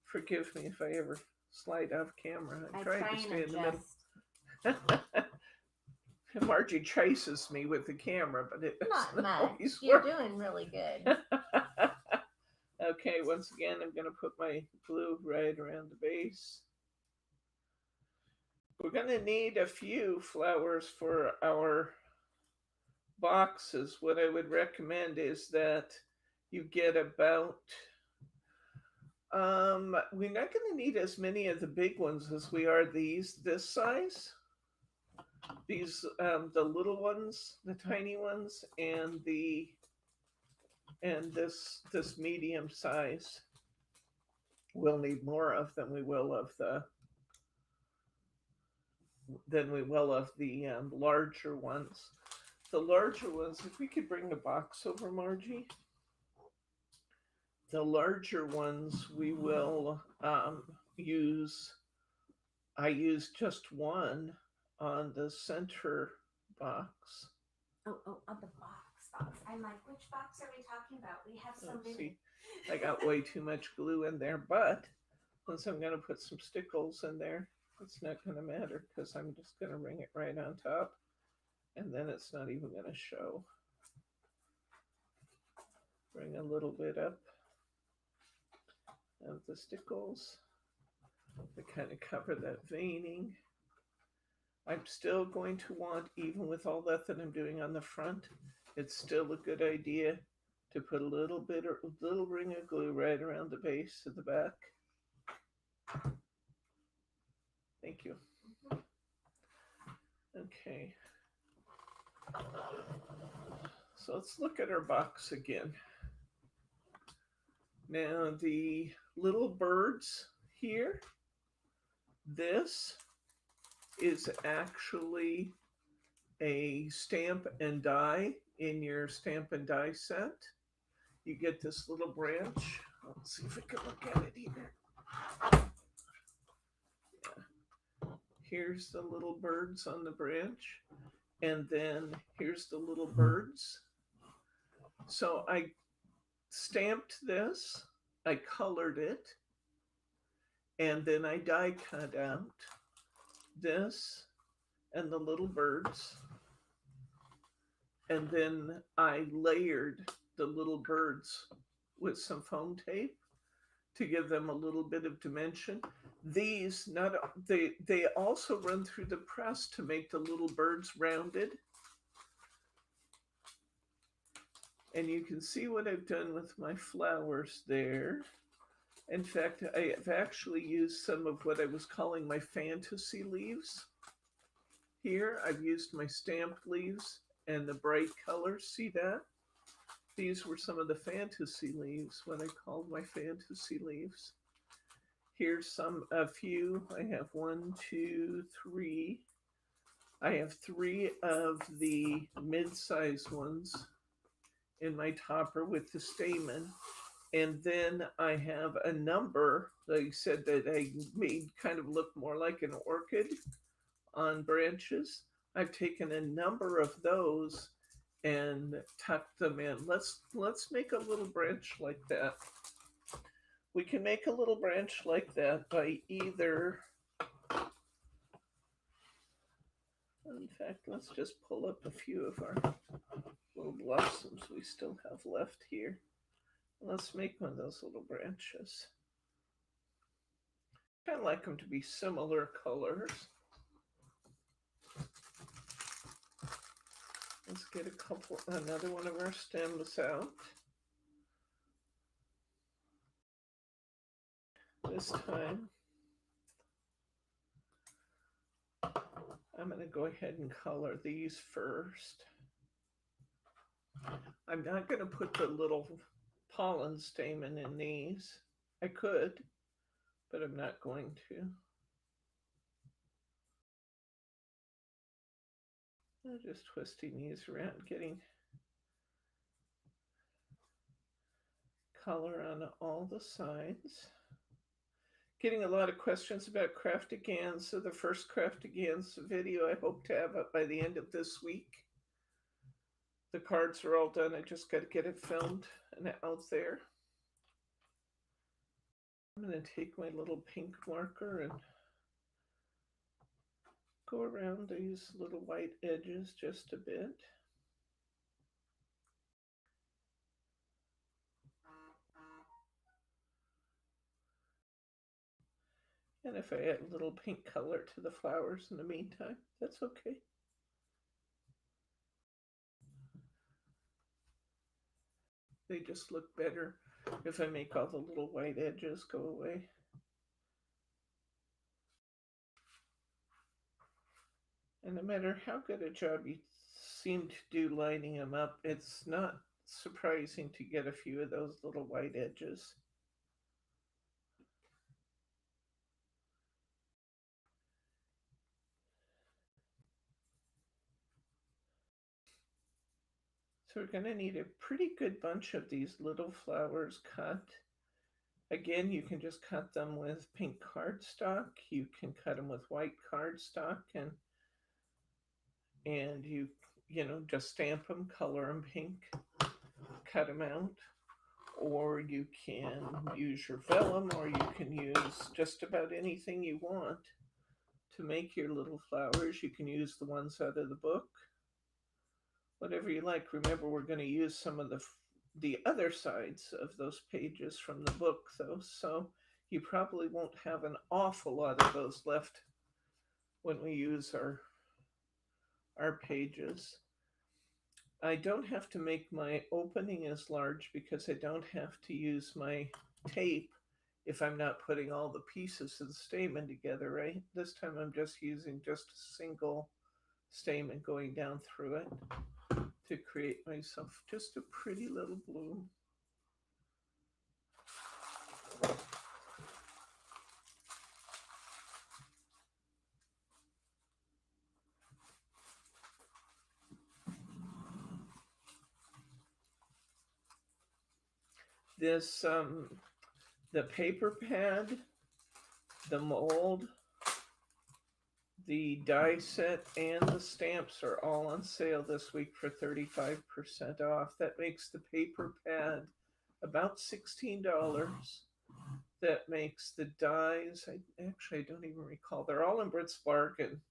Forgive me if I ever slide off camera. I try to stay in the middle. Margie chases me with the camera, but it doesn't always You're work. doing really good. Okay, once again, I'm going to put my glue right around the base. We're going to need a few flowers for our boxes. What I would recommend is that you get about we're not going to need as many of the big ones as we are this size, these the little ones, the tiny ones, and this medium size. We'll need more of than we will of the larger ones. The larger ones, if we could bring the box over, Margie. The larger ones we will use. I use just one on the center box. Oh, on the box. I'm like, which box are we talking about? We have so many. See, I got way too much glue in there, but once I'm going to put some stickles in there, it's not going to matter because I'm just going to ring it right on top, and then it's not even going to show. Bring a little bit up of the stickles to kind of cover that veining. I'm still going to want, even with all that I'm doing on the front, it's still a good idea to put a little ring of glue right around the base of the back. Thank you. Okay. So let's look at our box again. Now the little birds here, this is actually a stamp and die in your stamp and die set. You get this little branch. Let's see if I can look at it here. Yeah. Here's the little birds on the branch, and then here's the little birds. So I stamped this, I colored it, and then I die cut out this and the little birds. And then I layered the little birds with some foam tape to give them a little bit of dimension. These not they also run through the press to make the little birds rounded. And you can see what I've done with my flowers there. In fact, I have actually used some of what I was calling my fantasy leaves. Here, I've used my stamped leaves and the bright colors. See that? These were some of the fantasy leaves, what I called my fantasy leaves. Here's a few. I have one, two, three. I have three of the mid-sized ones in my topper with the stamen. And then I have a number, like I said, that I made kind of look more like an orchid on branches. I've taken a number of those and tucked them in. Let's make a little branch like that. We can make a little branch like that by either, in fact, let's just pull up a few of our little blossoms we still have left here. Let's make one of those little branches. I kind of like them to be similar colors. Let's get another one of our stems out. This time, I'm going to go ahead and color these first. I'm not going to put the little pollen stamen in these. I could, but I'm not going to. I'm just twisting these around, getting color on all the sides. Getting a lot of questions about Craftigans. The first Craftigans video I hope to have up by the end of this week. The cards are all done. I just got to get it filmed and out there. I'm going to take my little pink marker and go around these little white edges just a bit. And if I add a little pink color to the flowers in the meantime, that's okay. They just look better if I make all the little white edges go away. And no matter how good a job you seem to do lining them up, it's not surprising to get a few of those little white edges. So we're going to need a pretty good bunch of these little flowers cut. Again, you can just cut them with pink cardstock. You can cut them with white cardstock, and you just stamp them, color them pink, cut them out. Or you can use your vellum, or you can use just about anything you want to make your little flowers. You can use the ones out of the book, whatever you like. Remember, we're going to use some of the other sides of those pages from the book, though, so you probably won't have an awful lot of those left when we use our pages. I don't have to make my opening as large because I don't have to use my tape if I'm not putting all the pieces of the stamen together, right? This time I'm just using just a single stamen going down through it to create myself just a pretty little bloom. This, the paper pad, the mold, the die set, and the stamps are all on sale this week for 35% off. That makes the paper pad about $16. That makes the dies, I don't even recall. They're all in Brits Bargain.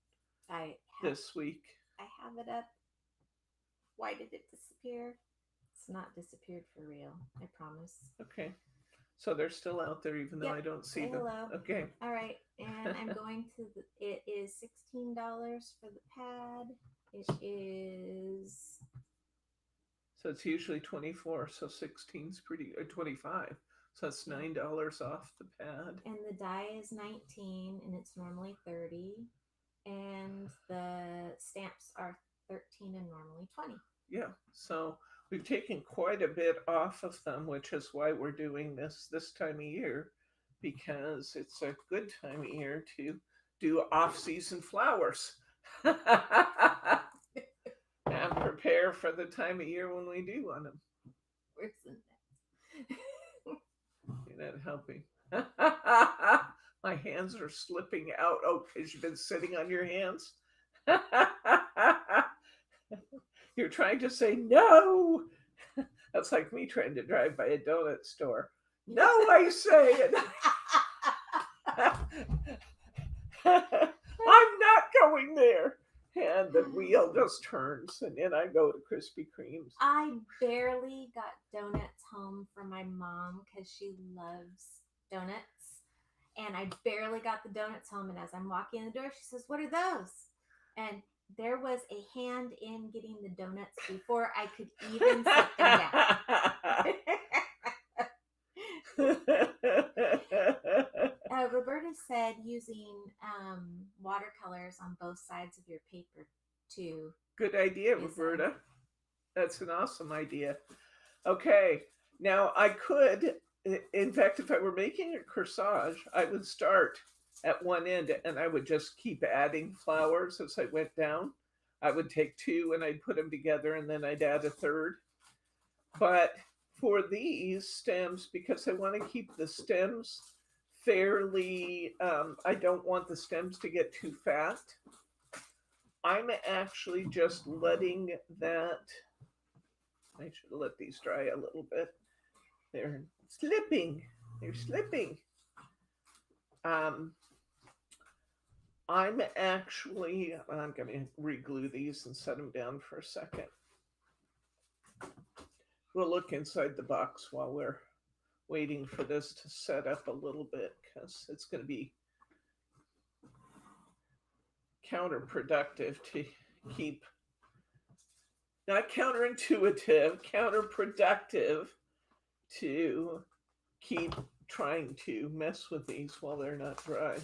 I have this week. I have it up. Why did it disappear? It's not disappeared for real. I promise. Okay. So they're still out there even though Yep. I don't see Say them. hello. Okay. All right, and I'm going to. It is $16 for the pad. It is, So it's usually 24, so 16's pretty, or 25. So that's yeah, $9 off the pad. and the die is 19, and it's normally 30, and the stamps are 13 and normally 20. Yeah. So we've taken quite a bit off of them, which is why we're doing this time of year, because it's a good time of year to do off-season flowers. And prepare for the time of year when we do want them. Where's the net? You're not helping. My hands are slipping out. Oh, because you've been sitting on your hands. You're trying to say no. That's like me trying to drive by a donut store. No, I say it. I'm not going there. And the wheel just turns, and then I go to Krispy Kreme's. I barely got donuts home from my mom because she loves donuts. And I barely got the donuts home. And as I'm walking in the door, she says, "What are those?" And there was a hand in getting the donuts before I could even set them down. Roberta said using watercolors on both sides of your paper too. Good idea, Roberta. That's an awesome idea. Okay, now I could, in fact, if I were making a corsage, I would start at one end and I would just keep adding flowers as I went down. I would take two and I'd put them together and then I'd add a third. But for these stems, because I want to keep the stems fairly, I don't want the stems to get too fat. I'm actually just letting that, I should let these dry a little bit. They're slipping. They're slipping. I'm actually, I'm going to re-glue these and set them down for a second. We'll look inside the box while we're waiting for this to set up a little bit because it's going to be counterproductive to keep, not counterintuitive, counterproductive to keep trying to mess with these while they're not dry.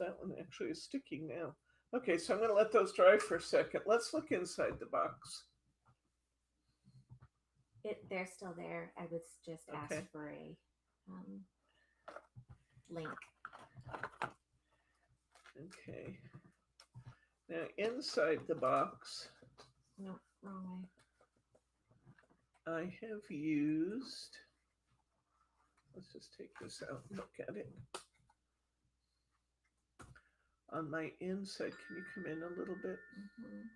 That one actually is sticking now. Okay, so I'm going to let those dry for a second. Let's look inside the box. They're still there. I was just asked for a link. Okay. Now inside the box. No, wrong way. I have used. Let's just take this out and look at it. On my inside, can you come in a little bit? Mm-hmm.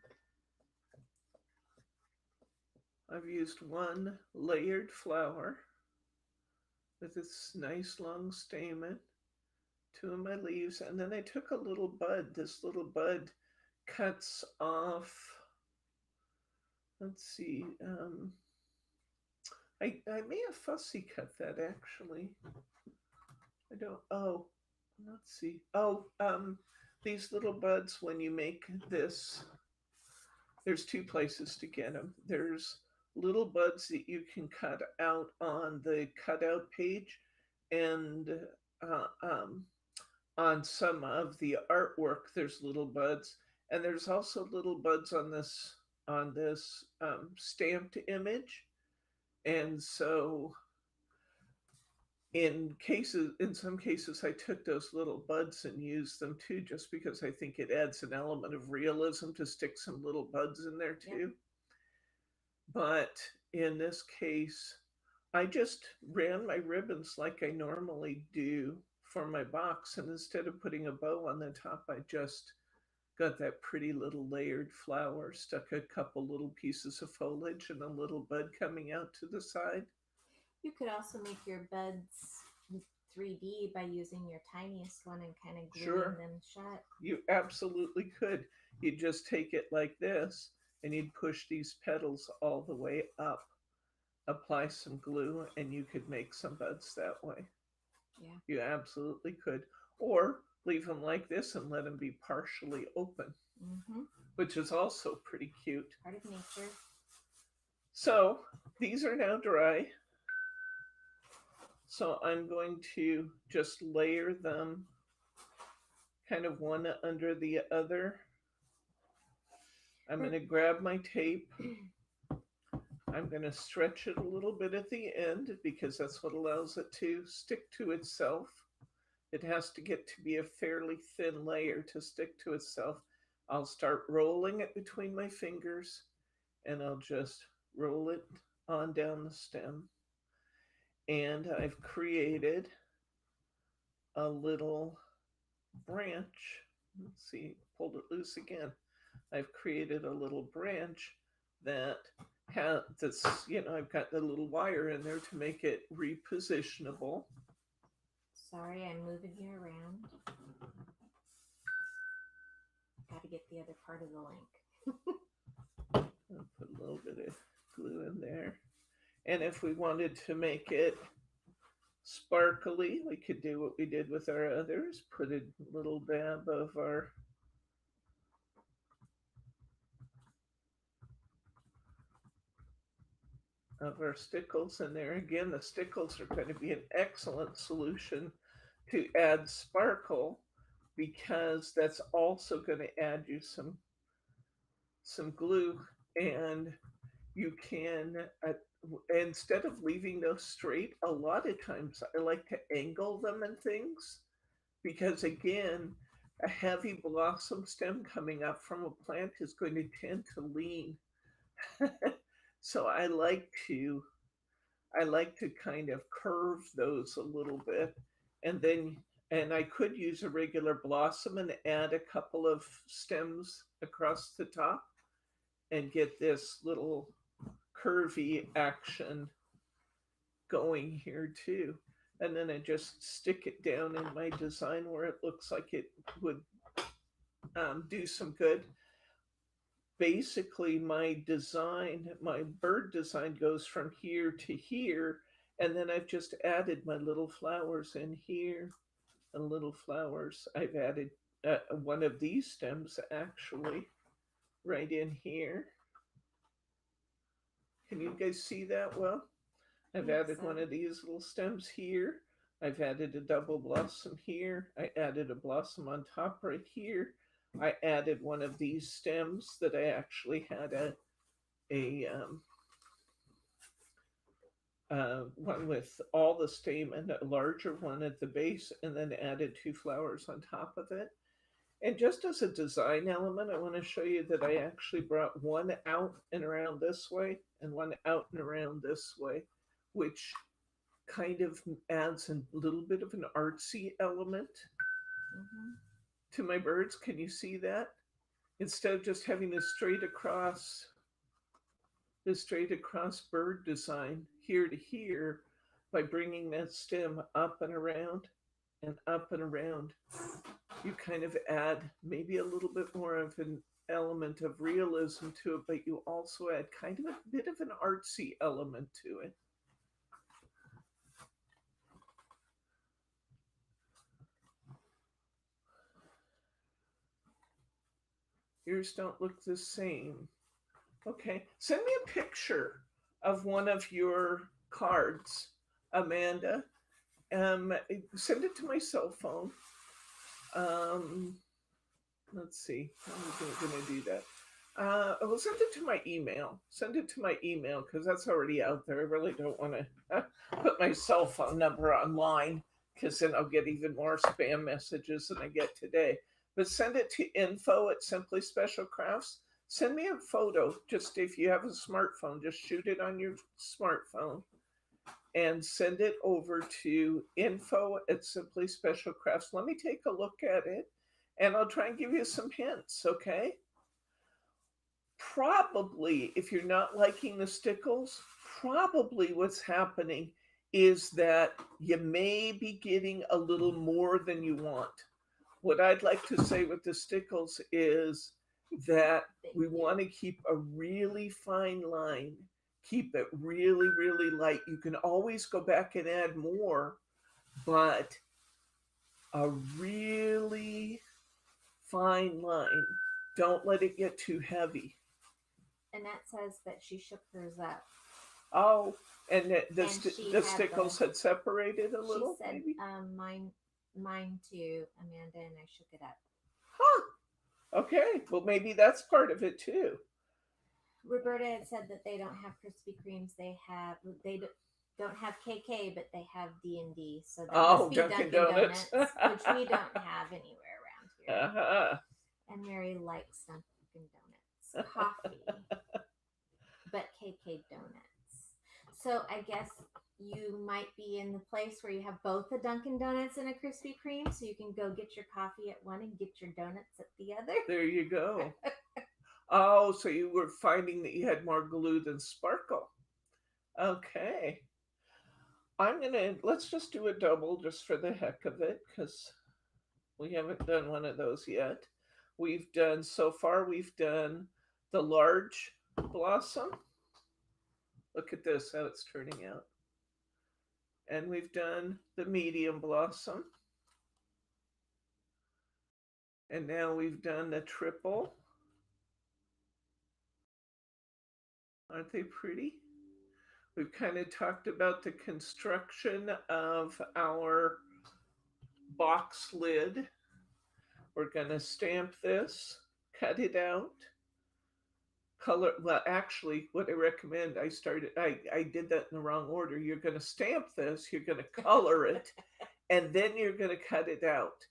I've used one layered flower with this nice long stamen, two of my leaves, and then I took a little bud. This little bud cuts off, let's see, I may have fussy cut that actually. I don't, oh, let's see. Oh, these little buds, when you make this, there's two places to get them. There's little buds that you can cut out on the cutout page, and on some of the artwork there's little buds, and there's also little buds on this stamped image. And so in some cases I took those little buds and used them too, just because I think it adds an element of realism to stick some little buds in there too. Yep. But in this case, I just ran my ribbons like I normally do for my box, and instead of putting a bow on the top, I just got that pretty little layered flower, stuck a couple little pieces of foliage and a little bud coming out to the side. You could also make your buds 3D by using your tiniest one and kind of gluing Sure, them shut. you absolutely could. You'd just take it like this and you'd push these petals all the way up, apply some glue, and you could make some buds that way. Yeah. You absolutely could. Or leave them like this and let them be partially open, Mm-hmm. which is also pretty cute. Part of nature. So these are now dry. So I'm going to just layer them kind of one under the other. I'm going to grab my tape. I'm going to stretch it a little bit at the end because that's what allows it to stick to itself. It has to get to be a fairly thin layer to stick to itself. I'll start rolling it between my fingers and I'll just roll it on down the stem. And I've created a little branch. Let's see, pulled it loose again. I've created a little branch that has this, I've got the little wire in there to make it repositionable. Sorry, I'm moving you around. Got to get the other part of the link. I'll put a little bit of glue in there. And if we wanted to make it sparkly, we could do what we did with our others, put a little dab of our stickles in there. Again, the stickles are going to be an excellent solution to add sparkle because that's also going to add you some glue, and you can instead of leaving those straight, a lot of times I like to angle them and things because again, a heavy blossom stem coming up from a plant is going to tend to lean. So I like to kind of curve those a little bit, and I could use a regular blossom and add a couple of stems across the top and get this little curvy action going here too. And then I just stick it down in my design where it looks like it would do some good. Basically, my bird design goes from here to here, and then I've just added my little flowers in here and little flowers. I've added one of these stems actually right in here. Can you guys see that well? I've added one of these little stems here. I've added a double blossom here. I added a blossom on top right here. I added one of these stems that I actually had one with all the stamen, a larger one at the base, and then added two flowers on top of it. And just as a design element, I want to show you that I actually brought one out and around this way and one out and around this way, which kind of adds a little bit of an artsy element to my birds. Can you see that? Instead of just having this straight across bird design here to here, by bringing that stem up and around and up and around, you kind of add maybe a little bit more of an element of realism to it, but you also add kind of a bit of an artsy element to it. Yours don't look the same. Okay, send me a picture of one of your cards, Amanda. Send it to my cell phone. Let's see, how am I going to do that? Well, send it to my email. Send it to my email because that's already out there. I really don't want to put my cell phone number online because then I'll get even more spam messages than I get today. But send it to info@Simply Special Crafts. Send me a photo. Just if you have a smartphone, just shoot it on your smartphone and send it over to info@Simply Special Crafts. Let me take a look at it and I'll try and give you some hints, okay? Probably, if you're not liking the stickles, probably what's happening is that you may be getting a little more than you want. What I'd like to say with the stickles is that we want to keep a really fine line, keep it really, really light. You can always go back and add more, but a really fine line. Don't let it get too heavy. Annette says that she shook hers up. Oh, and she the had stickles had separated a little, She said, maybe? mine too, Amanda, and I shook it up. Huh. Okay, well, maybe that's part of it too. Roberta had said that they don't have Krispy Kremes. They don't have KK, but they have D&D. So that must be Dunkin' Donuts, which we don't have anywhere around here. Uh-huh. And Mary likes Dunkin' Donuts coffee, but KK donuts. So I guess you might be in the place where you have both a Dunkin' Donuts and a Krispy Kreme, so you can go get your coffee at one and get your donuts at the other. There you go. Oh, so you were finding that you had more glue than sparkle. Okay. Let's just do a double just for the heck of it, because we haven't done one of those yet. So far we've done the large blossom. Look at this, how it's turning out. And we've done the medium blossom. And now we've done the triple. Aren't they pretty? We've kind of talked about the construction of our box lid. We're going to stamp this, cut it out, color. Well, actually, what I recommend, I did that in the wrong order. You're going to stamp this, you're going to color it, and then you're going to cut it out.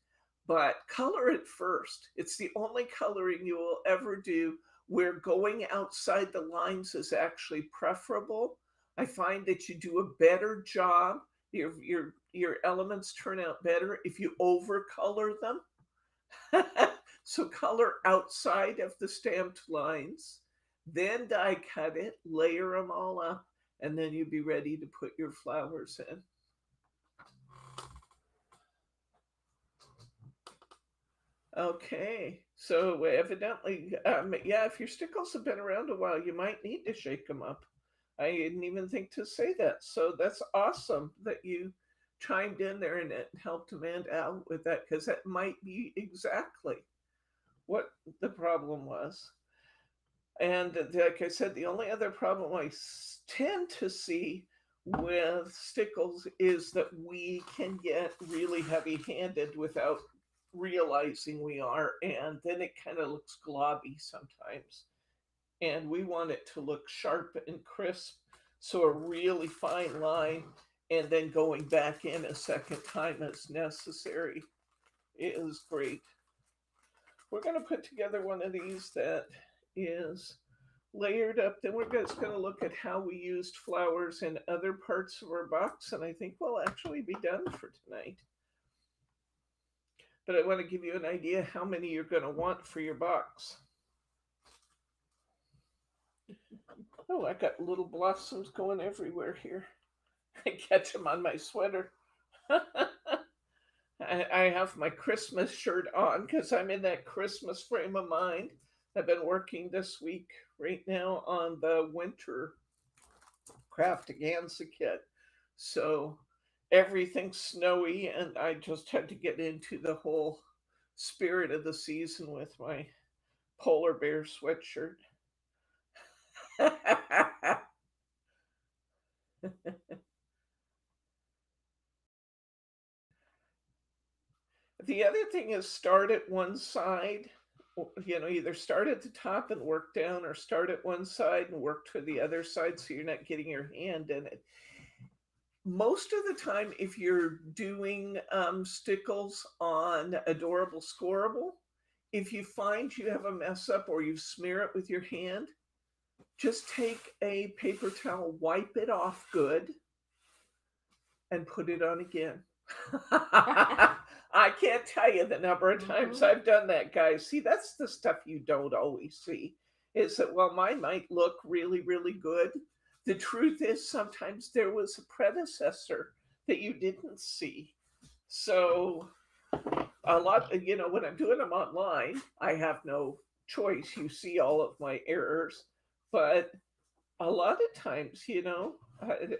But color it first. It's the only coloring you will ever do where going outside the lines is actually preferable. I find that you do a better job. Your elements turn out better if you overcolor them. So color outside of the stamped lines, then die cut it, layer them all up, and then you'll be ready to put your flowers in. Okay, so evidently, yeah, if your stickles have been around a while, you might need to shake them up. I didn't even think to say that. So that's awesome that you chimed in there and it helped Amanda out with that, because that might be exactly what the problem was. And like I said, the only other problem I tend to see with stickles is that we can get really heavy-handed without realizing we are, and then it kind of looks globby sometimes. And we want it to look sharp and crisp, so a really fine line and then going back in a second time as necessary is great. We're going to put together one of these that is layered up. Then we're just going to look at how we used flowers in other parts of our box, and I think we'll actually be done for tonight. But I want to give you an idea how many you're going to want for your box. Oh, I got little blossoms going everywhere here. I catch them on my sweater. I have my Christmas shirt on because I'm in that Christmas frame of mind. I've been working this week right now on the winter Craftaganza kit. So everything's snowy, and I just had to get into the whole spirit of the season with my polar bear sweatshirt. The other thing is start at one side, either start at the top and work down, or start at one side and work to the other side so you're not getting your hand in it. Most of the time, if you're doing stickles on Adorable Scoreable, if you find you have a mess up or you smear it with your hand, just take a paper towel, wipe it off good, and put it on again. I can't tell you the number of times I've done that, guys. See, that's the stuff you don't always see. Is that, well, mine might look really, really good, the truth is sometimes there was a predecessor that you didn't see. So a lot, when I'm doing them online, I have no choice. You see all of my errors, but a lot of times,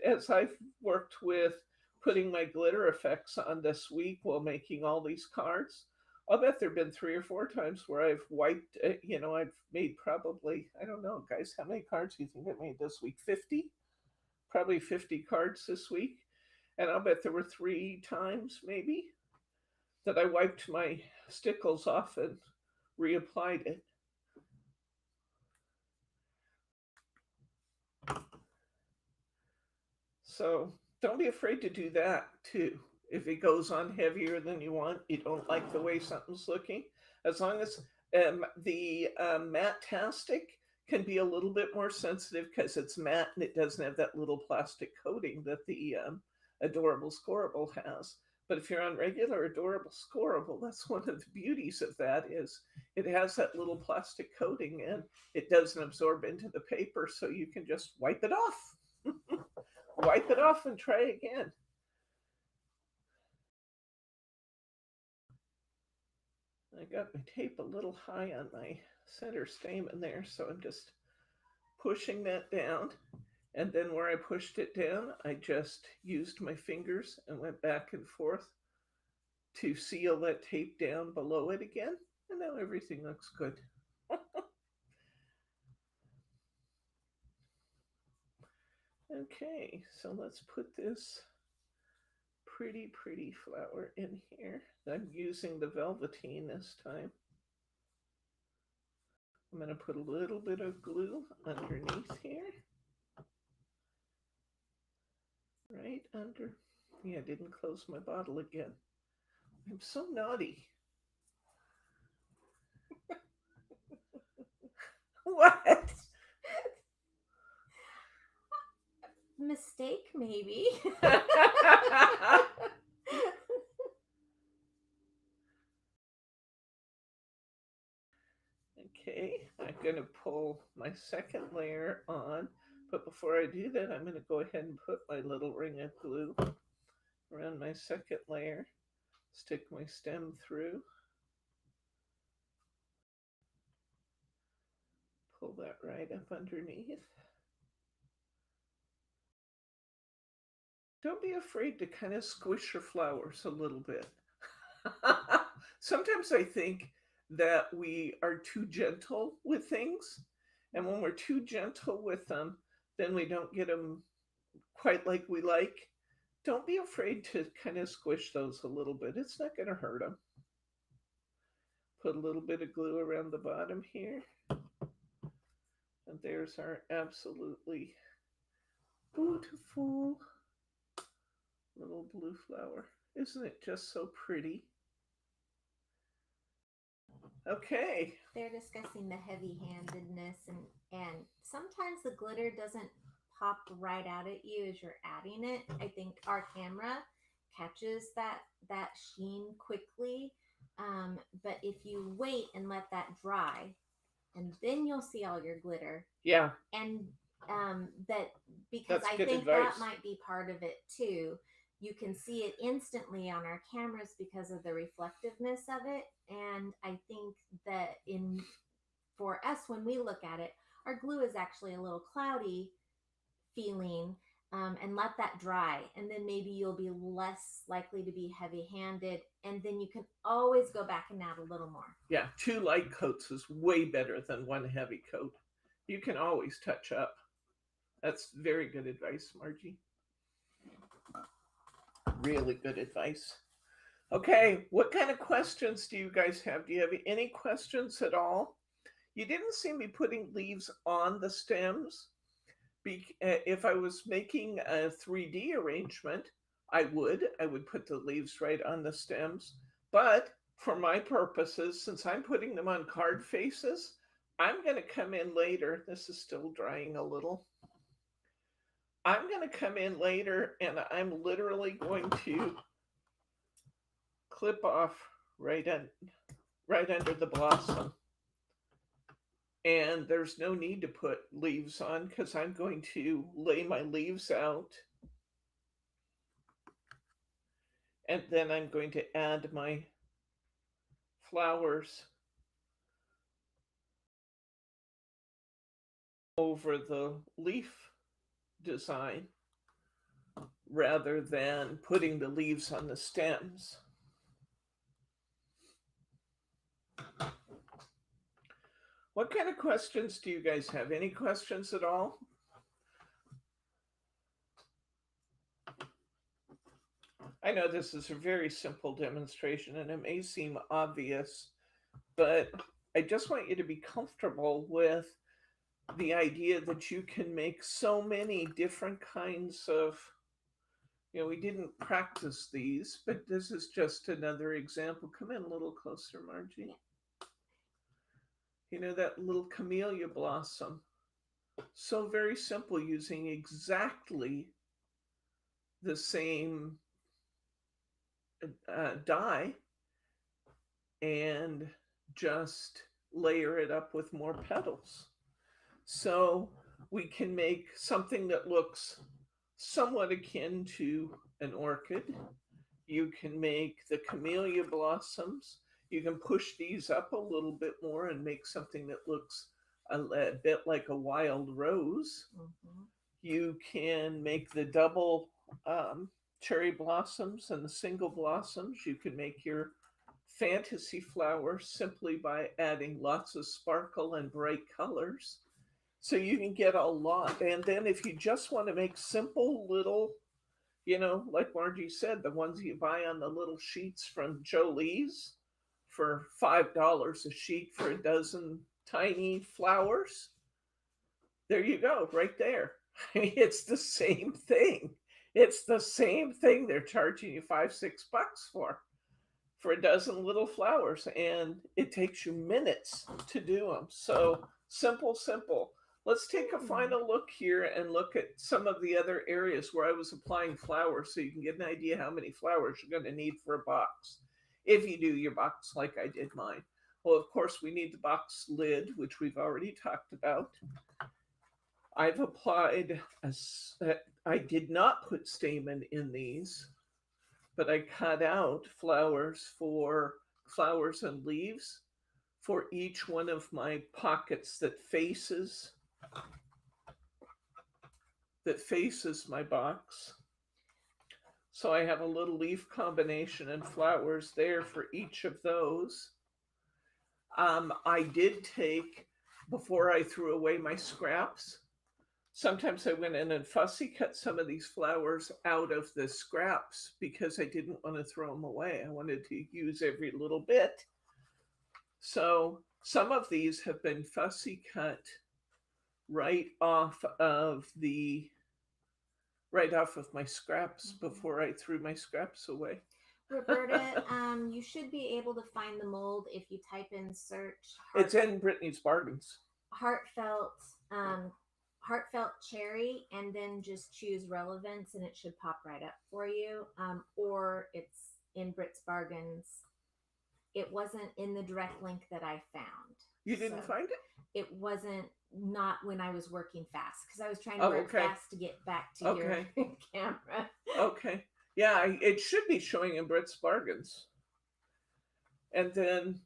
as I've worked with putting my glitter effects on this week while making all these cards, I'll bet there have been 3 or 4 times where I've wiped, I've made probably, I don't know, guys, how many cards do you think I made this week? 50? Probably 50 cards this week. And I'll bet there were 3 times maybe that I wiped my stickles off and reapplied it. So don't be afraid to do that too. If it goes on heavier than you want, you don't like the way something's looking, as long as the matte-tastic can be a little bit more sensitive because it's matte and it doesn't have that little plastic coating that the Adorable Scorable has. But if you're on regular Adorable Scorable, that's one of the beauties of that is it has that little plastic coating and it doesn't absorb into the paper, so you can just wipe it off. Wipe it off and try again. I got my tape a little high on my center stamen there, so I'm just pushing that down. And then where I pushed it down, I just used my fingers and went back and forth to seal that tape down below it again. And now everything looks good. Okay, so let's put this pretty flower in here. I'm using the velveteen this time. I'm going to put a little bit of glue underneath here. Right under. Yeah, I didn't close my bottle again. I'm so naughty. What? Mistake, maybe. Okay, I'm going to pull my second layer on, but before I do that, I'm going to go ahead and put my little ring of glue around my second layer, stick my stem through, pull that right up underneath. Don't be afraid to kind of squish your flowers a little bit. Sometimes I think that we are too gentle with things, and when we're too gentle with them, then we don't get them quite like we like. Don't be afraid to kind of squish those a little bit. It's not going to hurt them. Put a little bit of glue around the bottom here. And there's our absolutely beautiful little blue flower. Isn't it just so pretty? Okay. They're discussing the heavy-handedness and sometimes the glitter doesn't pop right out at you as you're adding it. I think our camera catches that sheen quickly, but if you wait and let that dry, and then you'll see all your glitter. Yeah. And that because That's I good think advice. that might be part of it too. You can see it instantly on our cameras because of the reflectiveness of it, and I think that for us when we look at it, our glue is actually a little cloudy feeling, and let that dry, and then maybe you'll be less likely to be heavy-handed, and then you can always go back and add a little more. Yeah, 2 light coats is way better than 1 heavy coat. You can always touch up. That's very good advice, Margie. Really good advice. Okay, what kind of questions do you guys have? Do you have any questions at all? You didn't see me putting leaves on the stems. If I was making a 3D arrangement, I would put the leaves right on the stems. But for my purposes, since I'm putting them on card faces, I'm going to come in later. This is still drying a little. I'm going to come in later and I'm literally going to clip off right under the blossom. And there's no need to put leaves on because I'm going to lay my leaves out, and then I'm going to add my flowers over the leaf design rather than putting the leaves on the stems. What kind of questions do you guys have? Any questions at all? I know this is a very simple demonstration and it may seem obvious, but I just want you to be comfortable with the idea that you can make so many different kinds of, we didn't practice these, but this is just another example. Come in a little closer, Margie. That little Camellia Blossom. So very simple, using exactly the same dye and just layer it up with more petals. So we can make something that looks somewhat akin to an orchid. You can make the Camellia blossoms. You can push these up a little bit more and make something that looks a bit like a wild rose. Mm-hmm. You can make the double cherry blossoms and the single blossoms. You can make your fantasy flower simply by adding lots of sparkle and bright colors. So you can get a lot. And then if you just want to make simple little, like Margie said, the ones you buy on the little sheets from Jolie's for $5 a sheet for a dozen tiny flowers. There you go, right there. It's the same thing. It's the same thing they're charging you $5-6 for a dozen little flowers, and it takes you minutes to do them. So simple. Let's take a final look here and look at some of the other areas where I was applying flowers so you can get an idea how many flowers you're going to need for a box, if you do your box like I did mine. Well, of course, we need the box lid, which we've already talked about. I've applied, I did not put stamen in these, but I cut out flowers and leaves for each one of my pockets that faces my box. So I have a little leaf combination and flowers there for each of those. I did take, before I threw away my scraps, sometimes I went in and fussy cut some of these flowers out of the scraps because I didn't want to throw them away. I wanted to use every little bit. So some of these have been fussy cut right off of my scraps before I threw my scraps away. Roberta, you should be able to find the mold if you type in search. It's in Brittany's Bargains. Heartfelt cherry, and then just choose relevance, and it should pop right up for you. Or it's in Britt's Bargains. It wasn't in the direct link that I found. You didn't find it? It wasn't, not when I was working fast, because I was trying to work fast to get back to your camera. Okay. Yeah, it should be showing in Britt's Bargains. And then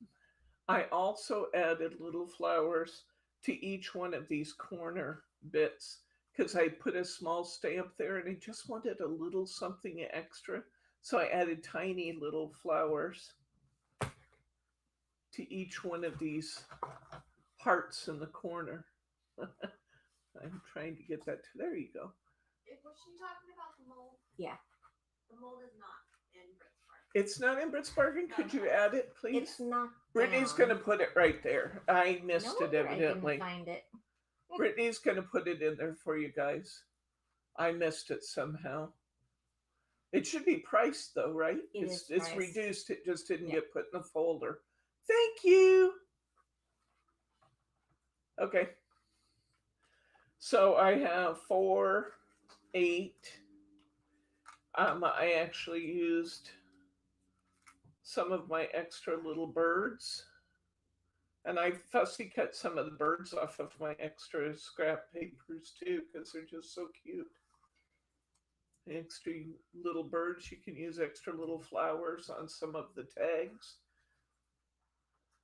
I also added little flowers to each one of these corner bits because I put a small stamp there and I just wanted a little something extra. So I added tiny little flowers to each one of these hearts in the corner. I'm trying to get that to, there you go. Was she talking about the mold? Yeah. The mold is not in Britt's Bargain. It's not in Britt's Bargain? Could you add it, please? It's not. Brittany's going to put it right there. I missed it evidently. I didn't find it. Brittany's going to put it in there for you guys. I missed it somehow. It should be priced though, right? It's reduced. It just didn't get put in the folder. Thank you. Okay. So I have 4, 8. I actually used some of my extra little birds And I fussy cut some of the birds off of my extra scrap papers too, because they're just so cute. Extra little birds. You can use extra little flowers on some of the tags.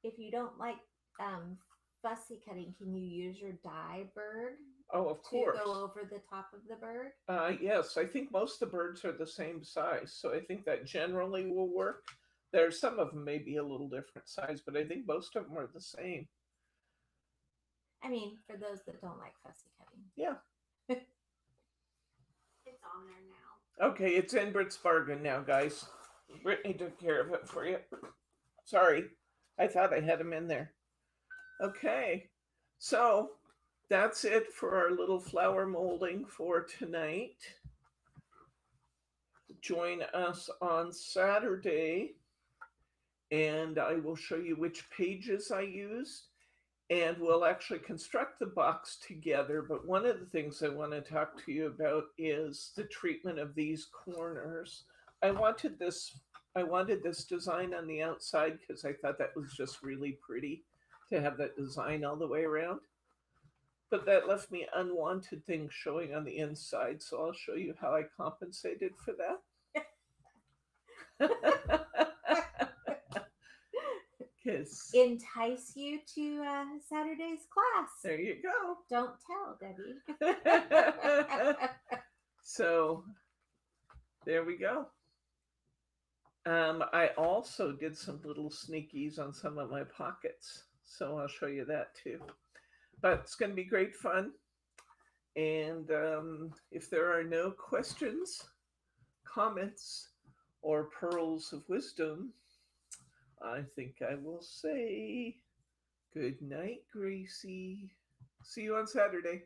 If you don't like fussy cutting, can you use your dye bird Oh, of to course. go over the top of the bird? Yes, I think most of the birds are the same size, so I think that generally will work. There are some of them may be a little different size, but I think most of them are the same. I mean, for those that don't like fussy cutting. Yeah. It's on there now. Okay, it's in Brit's bargain now, guys. Brittany took care of it for you. Sorry, I thought I had them in there. Okay, so that's it for our little flower molding for tonight. Join us on Saturday, and I will show you which pages I used, and we'll actually construct the box together. But one of the things I want to talk to you about is the treatment of these corners. I wanted this design on the outside because I thought that was just really pretty to have that design all the way around. But that left me unwanted things showing on the inside, so I'll show you how I compensated for that. Entice you to Saturday's class. There you go. Don't tell, Debbie. So there we go. I also did some little sneakies on some of my pockets, so I'll show you that too. But it's going to be great fun. And if there are no questions, comments, or pearls of wisdom, I think I will say good night, Gracie. See you on Saturday.